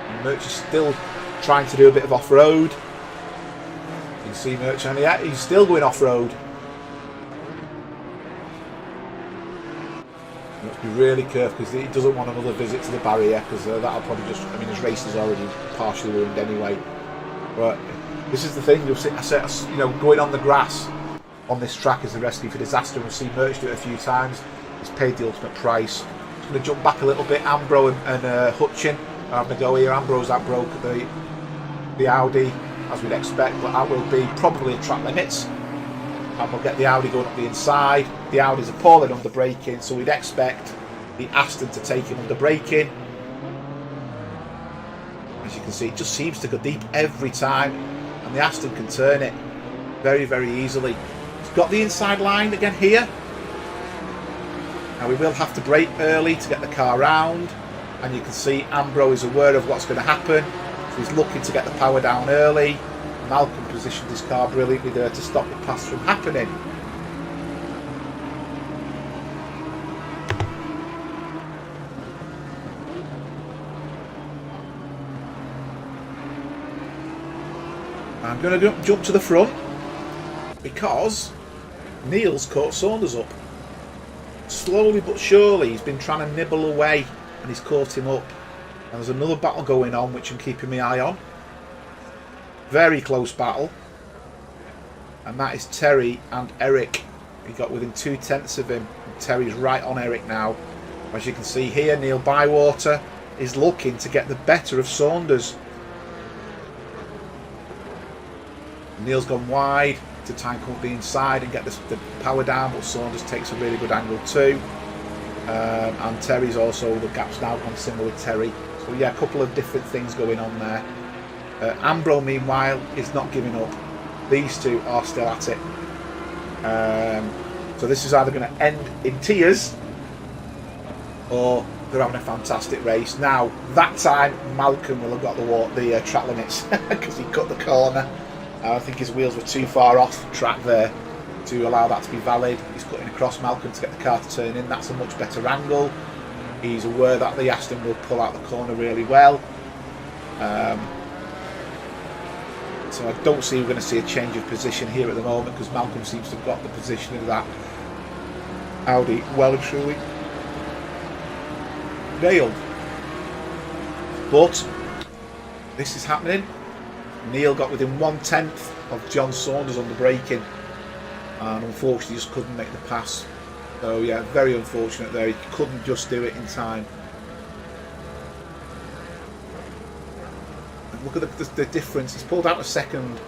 And Merch is still trying to do a bit of off-road. You can see Merch, and yeah, he's still going off-road. Be really careful because he doesn't want another visit to the barrier, because that'll probably just, I mean, his race is already partially ruined anyway. But this is the thing, you'll see, you know, going on the grass on this track is a recipe for disaster. We've seen Merch do it a few times. He's paid the ultimate price. Just going to jump back a little bit. Ambro and Hutchin are having a go here. Ambro's outbroke the Audi, as we'd expect, but that will be probably at track limits. And we'll get the Audi going up the inside. The Audi's appalling under braking, so we'd expect the Aston to take him under braking. As you can see, it just seems to go deep every time, and the Aston can turn it very, very easily. He's got the inside line again here. Now we will have to brake early to get the car round, and you can see Ambro is aware of what's going to happen, so he's looking to get the power down early. Malcolm positioned his car brilliantly there to stop the pass from happening. I'm going to jump to the front because Neil's caught Saunders up. Slowly but surely he's been trying to nibble away and he's caught him up. And there's another battle going on which I'm keeping my eye on. Very close battle. And that is Terry and Eric. He got within 2/10 of him. And Terry's right on Eric now. As you can see here, Neil Bywater is looking to get the better of Saunders. Neil's gone wide to try and come up the inside and get the power down, but Saunders takes a really good angle too. And Terry's also, the gap's now gone similar with Terry. So yeah, a couple of different things going on there. Ambro, meanwhile, is not giving up. These two are still at it. So this is either going to end in tears or they're having a fantastic race. Now, that time, Malcolm will have got the track limits because he cut the corner. I think his wheels were too far off track there to allow that to be valid. He's cutting across Malcolm to get the car to turn in. That's a much better angle. He's aware that the Aston will pull out the corner really well. So I don't see we're going to see a change of position here at the moment because Malcolm seems to have got the position of that Audi well and truly nailed. But this is happening. Neil got within 1/10 of John Saunders on the braking and unfortunately just couldn't make the pass. So yeah, very unfortunate there. He couldn't just do it in time. And look at the difference. He's pulled out a second.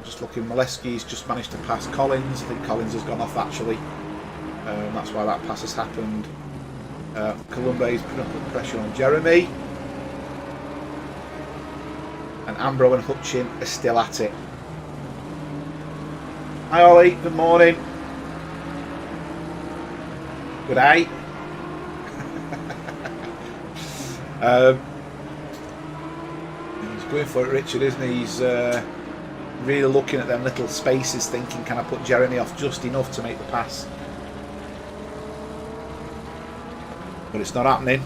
Just looking, Molesky's just managed to pass Collins. I think Collins has gone off actually. That's why that pass has happened. Columbe's putting up pressure on Jeremy. And Ambro and Hutchin are still at it. Hi Ollie, good morning. Good day. He's going for it, Richard, isn't he? He's really looking at them little spaces thinking, can I put Jeremy off just enough to make the pass? But it's not happening.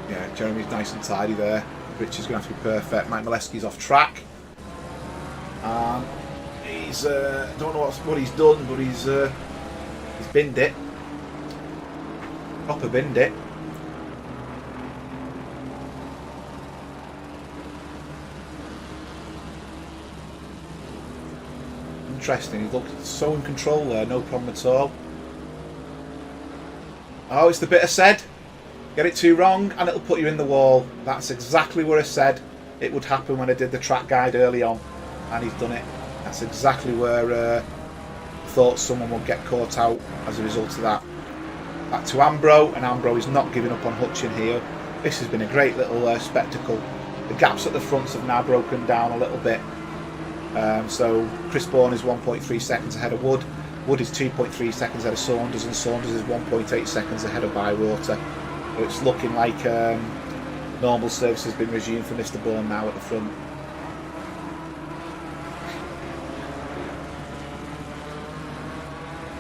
Yeah, Jeremy's nice and tidy there. Richard's going to have to be perfect. Mike Molesky's off track. He's don't know what he's done, but he's binned it. Proper binned it. Interesting, he looked so in control there, no problem at all. Oh, it's the bit I said. Get it too wrong and it'll put you in the wall. That's exactly what I said it would happen when I did the track guide early on. And he's done it. That's exactly where I thought someone would get caught out as a result of that. Back to Ambro, and Ambro is not giving up on Hutchin here. This has been a great little spectacle. The gaps at the fronts have now broken down a little bit. So Chris Bourne is 1.3 seconds ahead of Wood. Wood is 2.3 seconds ahead of Saunders, and Saunders is 1.8 seconds ahead of Bywater. So it's looking like normal service has been resumed for Mr. Bourne now at the front.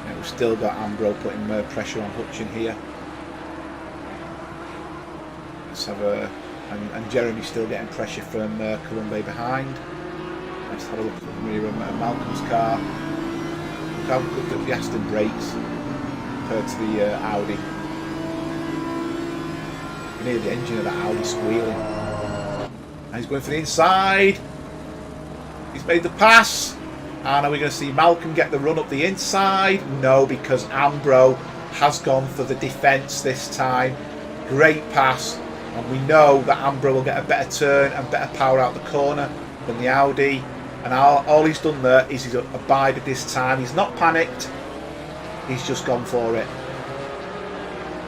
Yeah, we've still got Ambro putting pressure on Hutchin here. Let's have a and Jeremy's still getting pressure from Colombe behind. Let's have a look at the rear of Malcolm's car. Look how good the Aston brakes compared to the Audi. You can hear the engine of that Audi squealing. And he's going for the inside. He's made the pass. And are we going to see Malcolm get the run up the inside? No, because Ambro has gone for the defence this time. Great pass. And we know that Ambro will get a better turn and better power out the corner than the Audi. And all he's done there is he's abided this time. He's not panicked. He's just gone for it.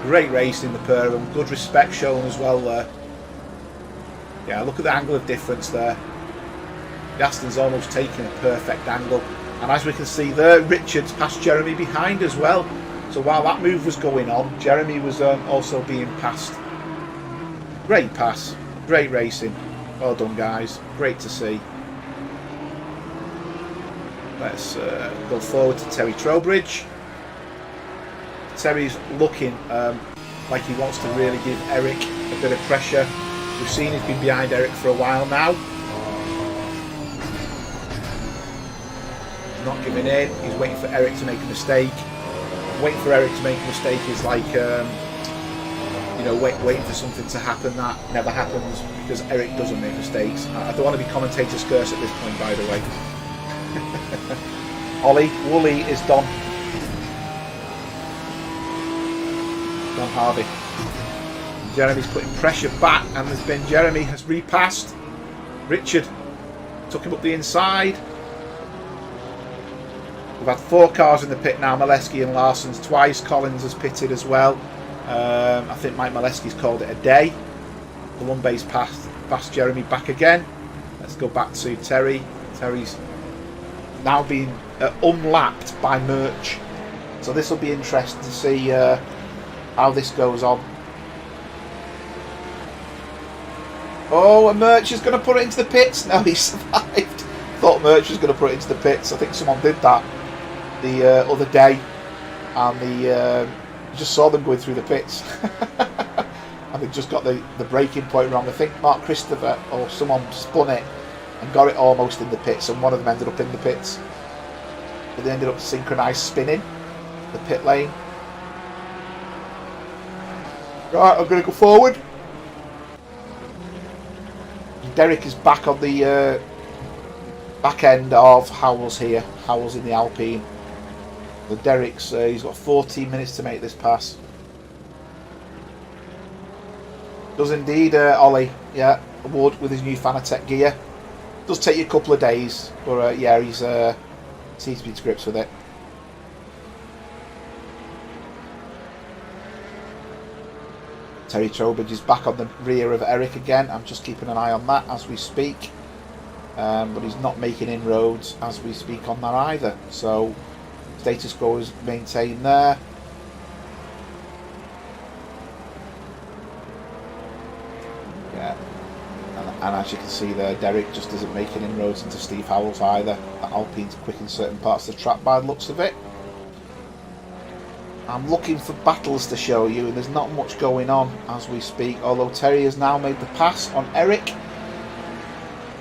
Great racing, the pair of them. Good respect shown as well there. Yeah, look at the angle of difference there. The Aston's almost taking a perfect angle. And as we can see there, Richards passed Jeremy behind as well. So while that move was going on, Jeremy was also being passed. Great pass. Great racing. Well done, guys. Great to see. Let's go forward to Terry Trowbridge. Terry's looking like he wants to really give Eric a bit of pressure. We've seen he's been behind Eric for a while now. Not giving in. He's waiting for Eric to make a mistake. Waiting for Eric to make a mistake is like, you know, waiting for something to happen that never happens, because Eric doesn't make mistakes. I don't want to be commentator's curse at this point, by the way. Ollie, Wooly is Don Harvey. Jeremy's putting pressure back, and there's been Jeremy has repassed. Richard took him up the inside. We've had 4 cars in the pit now, Molesky and Larson's twice. Collins has pitted as well. I think Mike Molesky's called it a day. Colombe's passed Jeremy back again. Let's go back to Terry. Terry's now being unlapped by Murch. So this will be interesting to see how this goes on. Oh, and Murch is going to put it into the pits. No, he survived. Thought Murch was going to put it into the pits. I think someone did that the other day, and just saw them going through the pits. And they just got the braking point wrong. I think Mark Christopher or someone spun it and got it almost in the pits, and one of them ended up in the pits. But they ended up synchronised spinning the pit lane. Right, I'm going to go forward. Derek is back on the back end of Howells here. Howells in the Alpine. The Derek's he's got 14 minutes to make this pass. Does indeed, Ollie. Yeah, Wood with his new Fanatec gear. Does take you a couple of days, but yeah, he's seems to be to grips with it. Terry Trowbridge is back on the rear of Eric again. I'm just keeping an eye on that as we speak. But he's not making inroads as we speak on that either. So status quo is maintained there. Yeah. And as you can see there, Derek just isn't making inroads into Steve Howells either. That Alpine's quick in certain parts of the track by the looks of it. I'm looking for battles to show you, and there's not much going on as we speak, although Terry has now made the pass on Eric.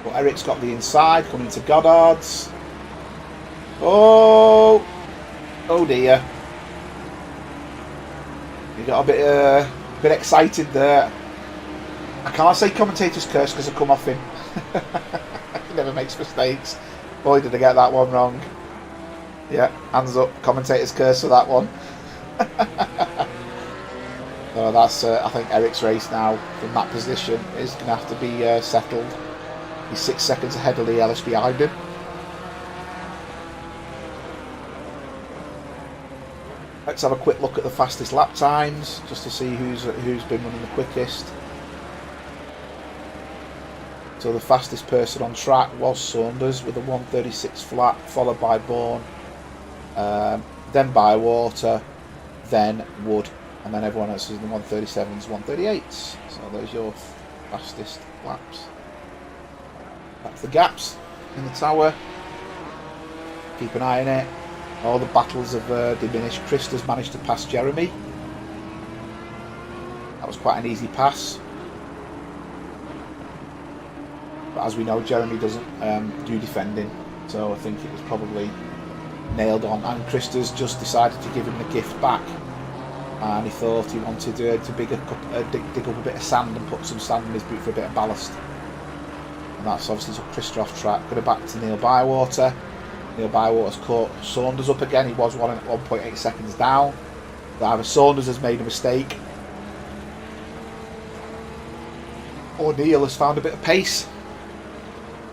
But Eric's got the inside, coming to Goddard's. Oh dear. He got a bit excited there. I can't say commentator's curse because I come off him. He never makes mistakes. Boy, did I get that one wrong. Yeah, hands up, commentator's curse for that one. So that's I think Eric's race now from that position is going to have to be settled. He's 6 seconds ahead of the Ellis behind him. Let's have a quick look at the fastest lap times just to see who's been running the quickest. So the fastest person on track was Saunders with a 1:36 flat, followed by Bourne, then Bywater, then Wood, and then everyone else is in the 1:37s, 1:38s. So there's your fastest laps. That's the gaps in the tower. Keep an eye on it. All the battles have diminished. Chris has managed to pass Jeremy. That was quite an easy pass. But as we know, Jeremy doesn't do defending, so I think it was probably nailed on. And Krista's just decided to give him the gift back, and he thought he wanted to dig up a bit of sand and put some sand in his boot for a bit of ballast. And that's obviously took Krista off track. Got it back to Neil Bywater. Neil Bywater's caught Saunders up again. He was 1.8 seconds down. But either Saunders has made a mistake, or Neil has found a bit of pace.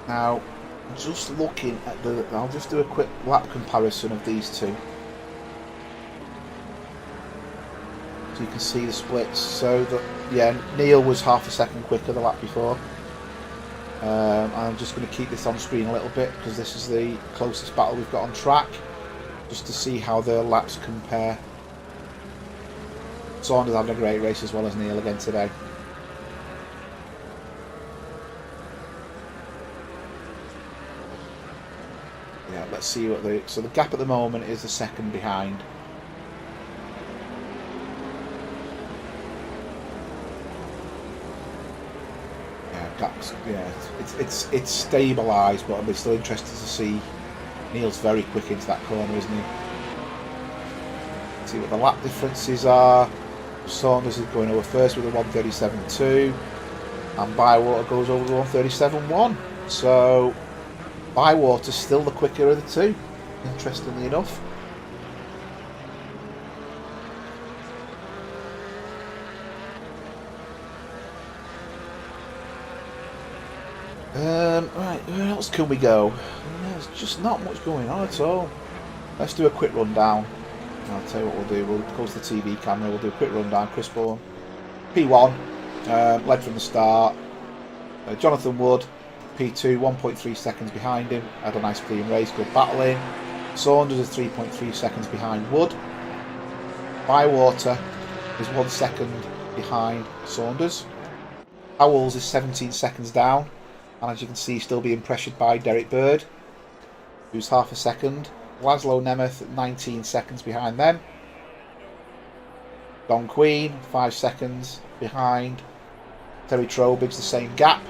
Now, just looking at I'll just do a quick lap comparison of these two, so you can see the splits. So that, yeah, Neil was half a second quicker the lap before. I'm just going to keep this on screen a little bit because this is the closest battle we've got on track, just to see how the laps compare. Saunders having a great race as well as Neil again today. Yeah, let's see what so the gap at the moment is the second behind. Yeah, it's stabilised, but I'm still interested to see. Neil's very quick into that corner, isn't he? Let's see what the lap differences are. Saunders is going over first with a 1:37.2, and Bywater goes over the 1:37.1. So Bywater's still the quicker of the two, interestingly enough. Right, where else can we go? There's just not much going on at all. Let's do a quick rundown. I'll tell you what we'll do. We'll go to the TV camera. We'll do a quick rundown. Chris Bourne, P1, led from the start. Jonathan Wood, P2, 1.3 seconds behind him. Had a nice clean race, good battling. Saunders is 3.3 seconds behind Wood. Bywater is 1 second behind Saunders. Howells is 17 seconds down. And as you can see, still being pressured by Derek Bird, who's half a second. Laszlo Nemeth, 19 seconds behind them. Don Queen, 5 seconds behind. Terry Trowbridge, the same gap.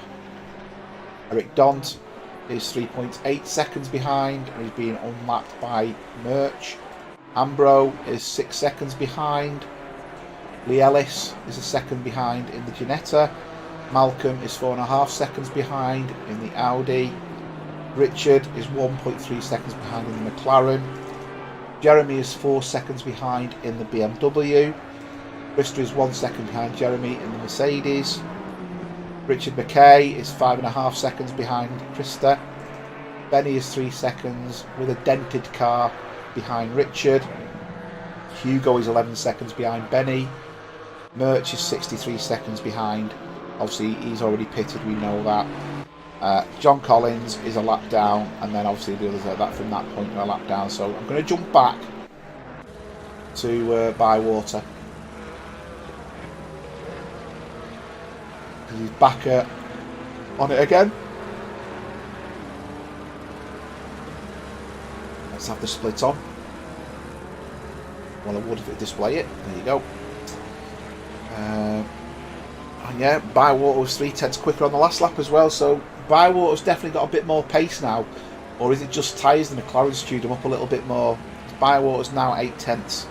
Eric Dont is 3.8 seconds behind, and he's being unlapped by Murch. Ambro is 6 seconds behind. Lee Ellis is a second behind in the Ginetta. Malcolm is 4.5 seconds behind in the Audi. Richard is 1.3 seconds behind in the McLaren. Jeremy is 4 seconds behind in the BMW. Krista is 1 second behind Jeremy in the Mercedes. Richard McKay is 5.5 seconds behind Krista. Benny is 3 seconds with a dented car behind Richard. Hugo is 11 seconds behind Benny. Murch is 63 seconds behind. Obviously, he's already pitted, we know that. John Collins is a lap down, and then obviously the others are that from that point are a lap down. So I'm going to jump back to Bywater, because he's back on it again. Let's have the split on. Well, I would if it display it. There you go. And yeah, Bywater was 0.3 quicker on the last lap as well, so Bywater's definitely got a bit more pace now. Or is it just tyres? The McLaren stewed him up a little bit more. Bywater's now 0.8.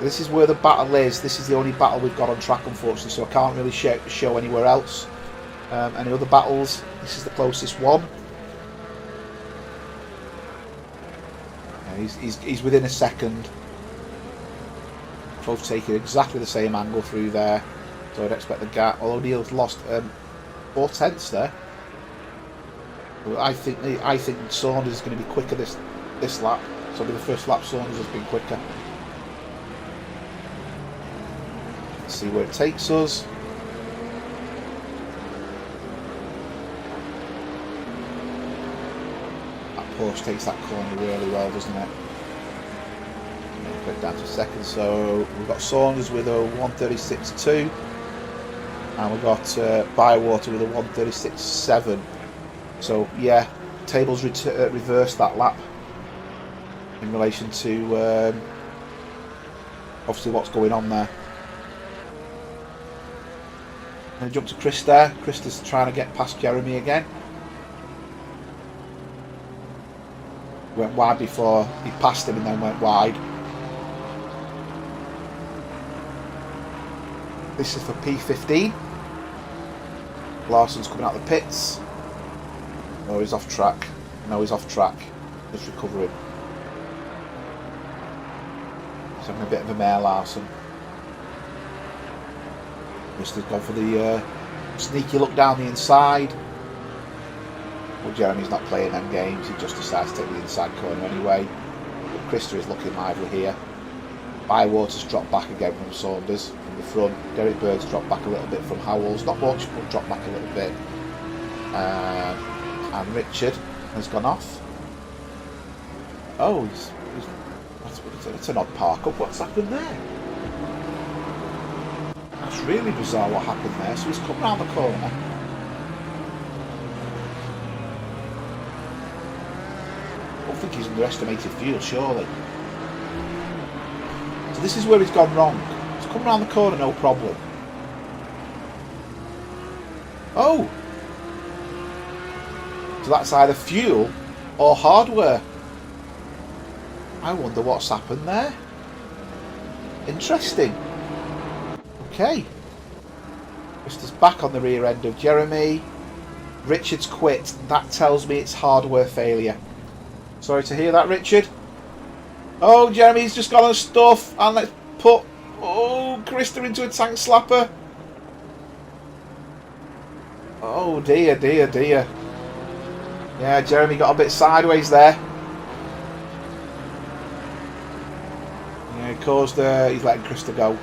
This is where the battle is. This is the only battle we've got on track, unfortunately, so I can't really show anywhere else. Any other battles? This is the closest one. Yeah, he's within a second. Both taking exactly the same angle through there. So I'd expect the gap, although Neil's lost 0.4 there. But I think Saunders is going to be quicker this lap. So it'll be the first lap Saunders has been quicker. Let's see where it takes us. That Porsche takes that corner really well, doesn't it? Down to second. So we've got Saunders with a 1:36.2. And we've got Bywater with a 1:36.7. So yeah, tables reversed that lap in relation to obviously what's going on there. Then jump to Chris there. Chris is trying to get past Jeremy again. Went wide before he passed him and then went wide. This is for P15. Larson's coming out the pits. No, he's off track. No, he's off track. Just recovering. He's having a bit of a mare, Larson. Just gone for the sneaky look down the inside. Well, Jeremy's not playing them games. He just decides to take the inside corner anyway. But Krista is looking lively here. Bywater's dropped back again from Saunders from the front. Derek Bird's dropped back a little bit from Howells. Not much, but dropped back a little bit. And Richard has gone off. Oh, it's an odd park up. What's happened there? That's really bizarre what happened there. So he's come round the corner. I don't think he's underestimated fuel, surely. So this is where he's gone wrong. He's come round the corner, no problem. Oh! So that's either fuel or hardware. I wonder what's happened there. Interesting. Okay. Krista's back on the rear end of Jeremy. Richard's quit. That tells me it's hardware failure. Sorry to hear that, Richard. Oh, Jeremy's just got on stuff. And let's put... Oh, Krista into a tank slapper. Oh, dear, dear, dear. Yeah, Jeremy got a bit sideways there. Yeah, he caused... he's letting Krista go.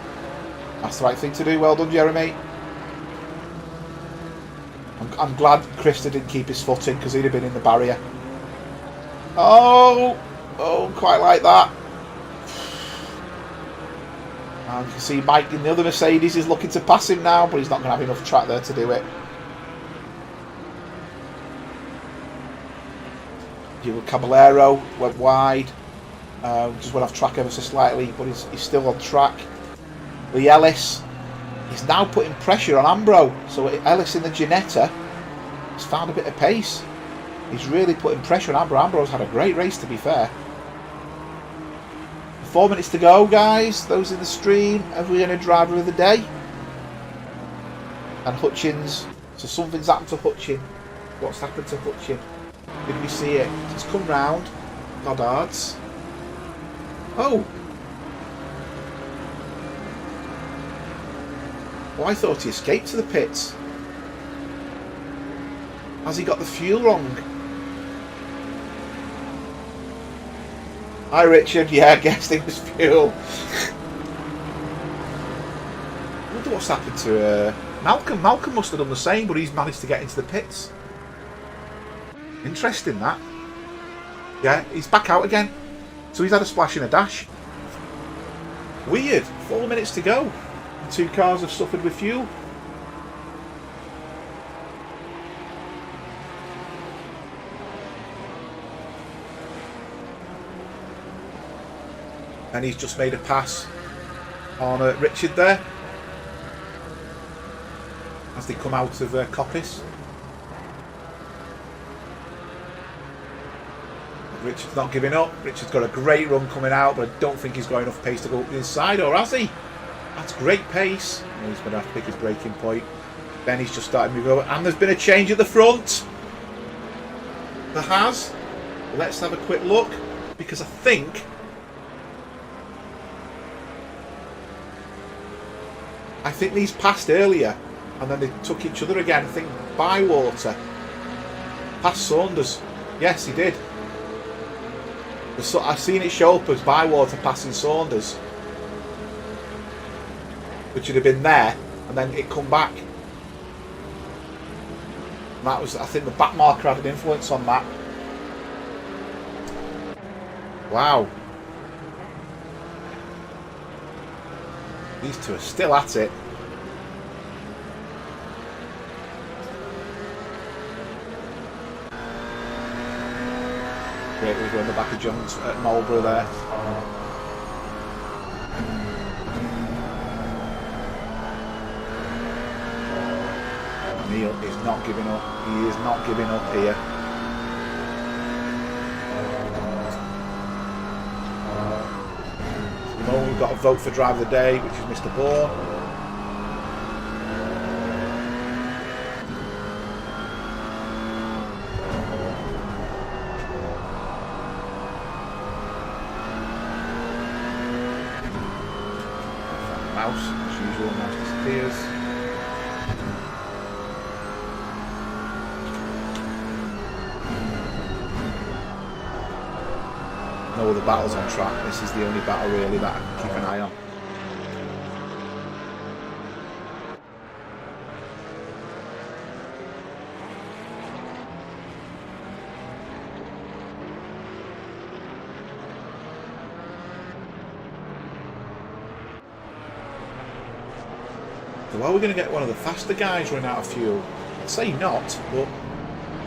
That's the right thing to do. Well done, Jeremy. I'm glad Krista didn't keep his foot in because he'd have been in the barrier. Oh, quite like that. And you can see Mike in the other Mercedes is looking to pass him now, but he's not going to have enough track there to do it. Caballero went wide. Just went off track ever so slightly, but he's still on track. Lee Ellis is now putting pressure on Ambro. So Ellis in the Ginetta has found a bit of pace. He's really putting pressure on Ambro. Ambro's had a great race, to be fair. 4 minutes to go, guys. Those in the stream, have we any driver of the day? And Hutchins. So something's happened to Hutchin. What's happened to Hutchin? Did we see it? It's come round. Goddard's. Oh! Oh, I thought he escaped to the pits. Has he got the fuel wrong? Hi, Richard. Yeah, I guessed it was fuel. I wonder what's happened to Malcolm. Malcolm must have done the same, but he's managed to get into the pits. Interesting, that. Yeah, he's back out again. So he's had a splash and a dash. Weird. 4 minutes to go. The two cars have suffered with fuel. And he's just made a pass on Richard there as they come out of Coppice. Richard's not giving up. Richard's got a great run coming out, but I don't think he's got enough pace to go up the inside, or has he? That's great pace. Oh, he's going to have to pick his braking point. Benny's just started moving over, and there's been a change at the front. There has. Let's have a quick look, because I think these passed earlier, and then they took each other again. I think Bywater passed Saunders. Yes, he did. I've seen it show up as Bywater passing Saunders, which would have been there, and then it come back. And that was, I think, the back marker had an influence on that. Wow. These two are still at it. Great, we're going the back of Jones at Marlborough there. Neil is not giving up. He is not giving up here. At the moment we've got a vote for driver of the day, which is Mr. Bourne. Mouse, as usual, mouse disappears. No other battles on track. This is the only battle really that I can keep an eye on. So are we going to get one of the faster guys running out of fuel? I'd say not, but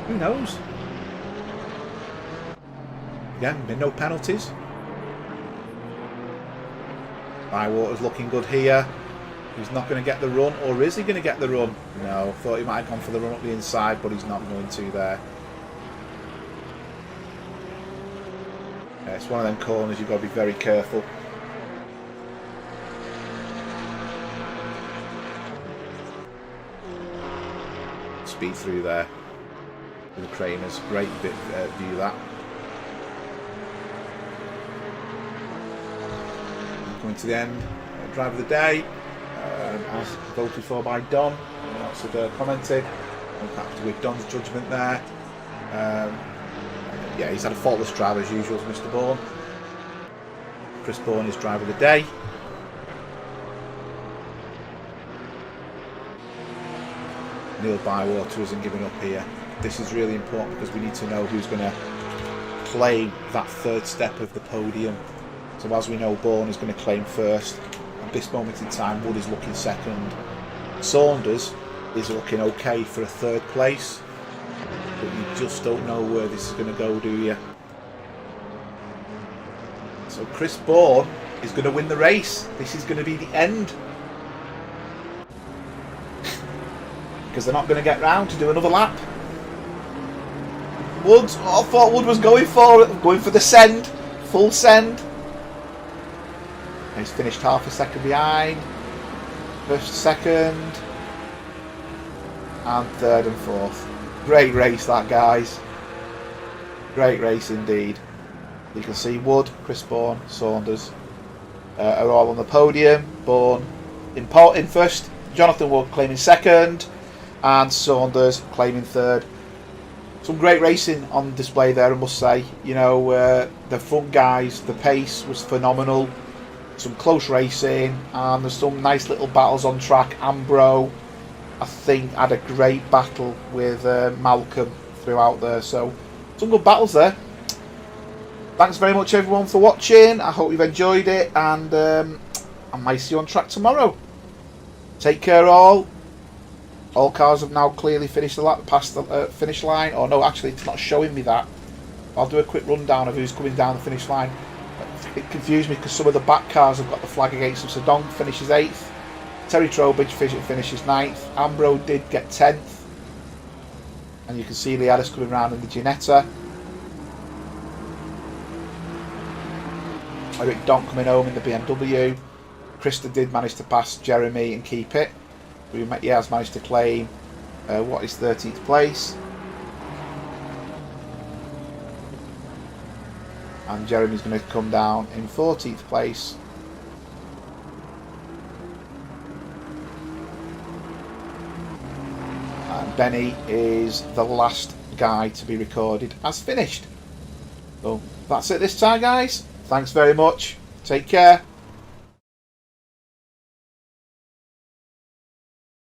who knows? Again, been no penalties. Bywater's looking good here. He's not going to get the run, or is he going to get the run? No, thought he might have gone for the run up the inside, but he's not going to there. Yeah, it's one of them corners you've got to be very careful. Speed through there with the Craners. Great bit view that. Coming to the end, driver of the day, as voted for by Don. Lots of commented. I'm happy with Don's judgment there. Yeah, he's had a faultless drive as usual, Mr. Bourne. Chris Bourne is driver of the day. Neil Bywater isn't giving up here. This is really important because we need to know who's going to claim that third step of the podium. So as we know, Bourne is going to claim first. At this moment in time, Wood is looking second. Saunders is looking okay for a third place. But you just don't know where this is going to go, do you? So Chris Bourne is going to win the race. This is going to be the end. Because they're not going to get round to do another lap. Wood, I thought Wood was going for the send, full send. He's finished half a second behind. First, second, and third and fourth. Great race that, guys. Great race indeed. You can see Wood, Chris Bourne, Saunders are all on the podium. Bourne in first, Jonathan Wood claiming second, and Saunders claiming third. Some great racing on display there, I must say. You know, the front guys, the pace was phenomenal. Some close racing, and there's some nice little battles on track. Ambro, I think, had a great battle with Malcolm throughout there. So, some good battles there. Thanks very much, everyone, for watching. I hope you've enjoyed it, and I might see you on track tomorrow. Take care, all. All cars have now clearly finished the lap past the finish line. Oh no, actually, it's not showing me that. I'll do a quick rundown of who's coming down the finish line. It confused me because some of the back cars have got the flag against them. So Don finishes 8th. Terry Trowbridge finishes 9th. Ambro did get 10th. And you can see Liadis coming round in the Ginetta. Eric Don coming home in the BMW. Krista did manage to pass Jeremy and keep it. He has managed to claim what is 13th place. And Jeremy's going to come down in 14th place. And Benny is the last guy to be recorded as finished. So that's it this time, guys. Thanks very much. Take care.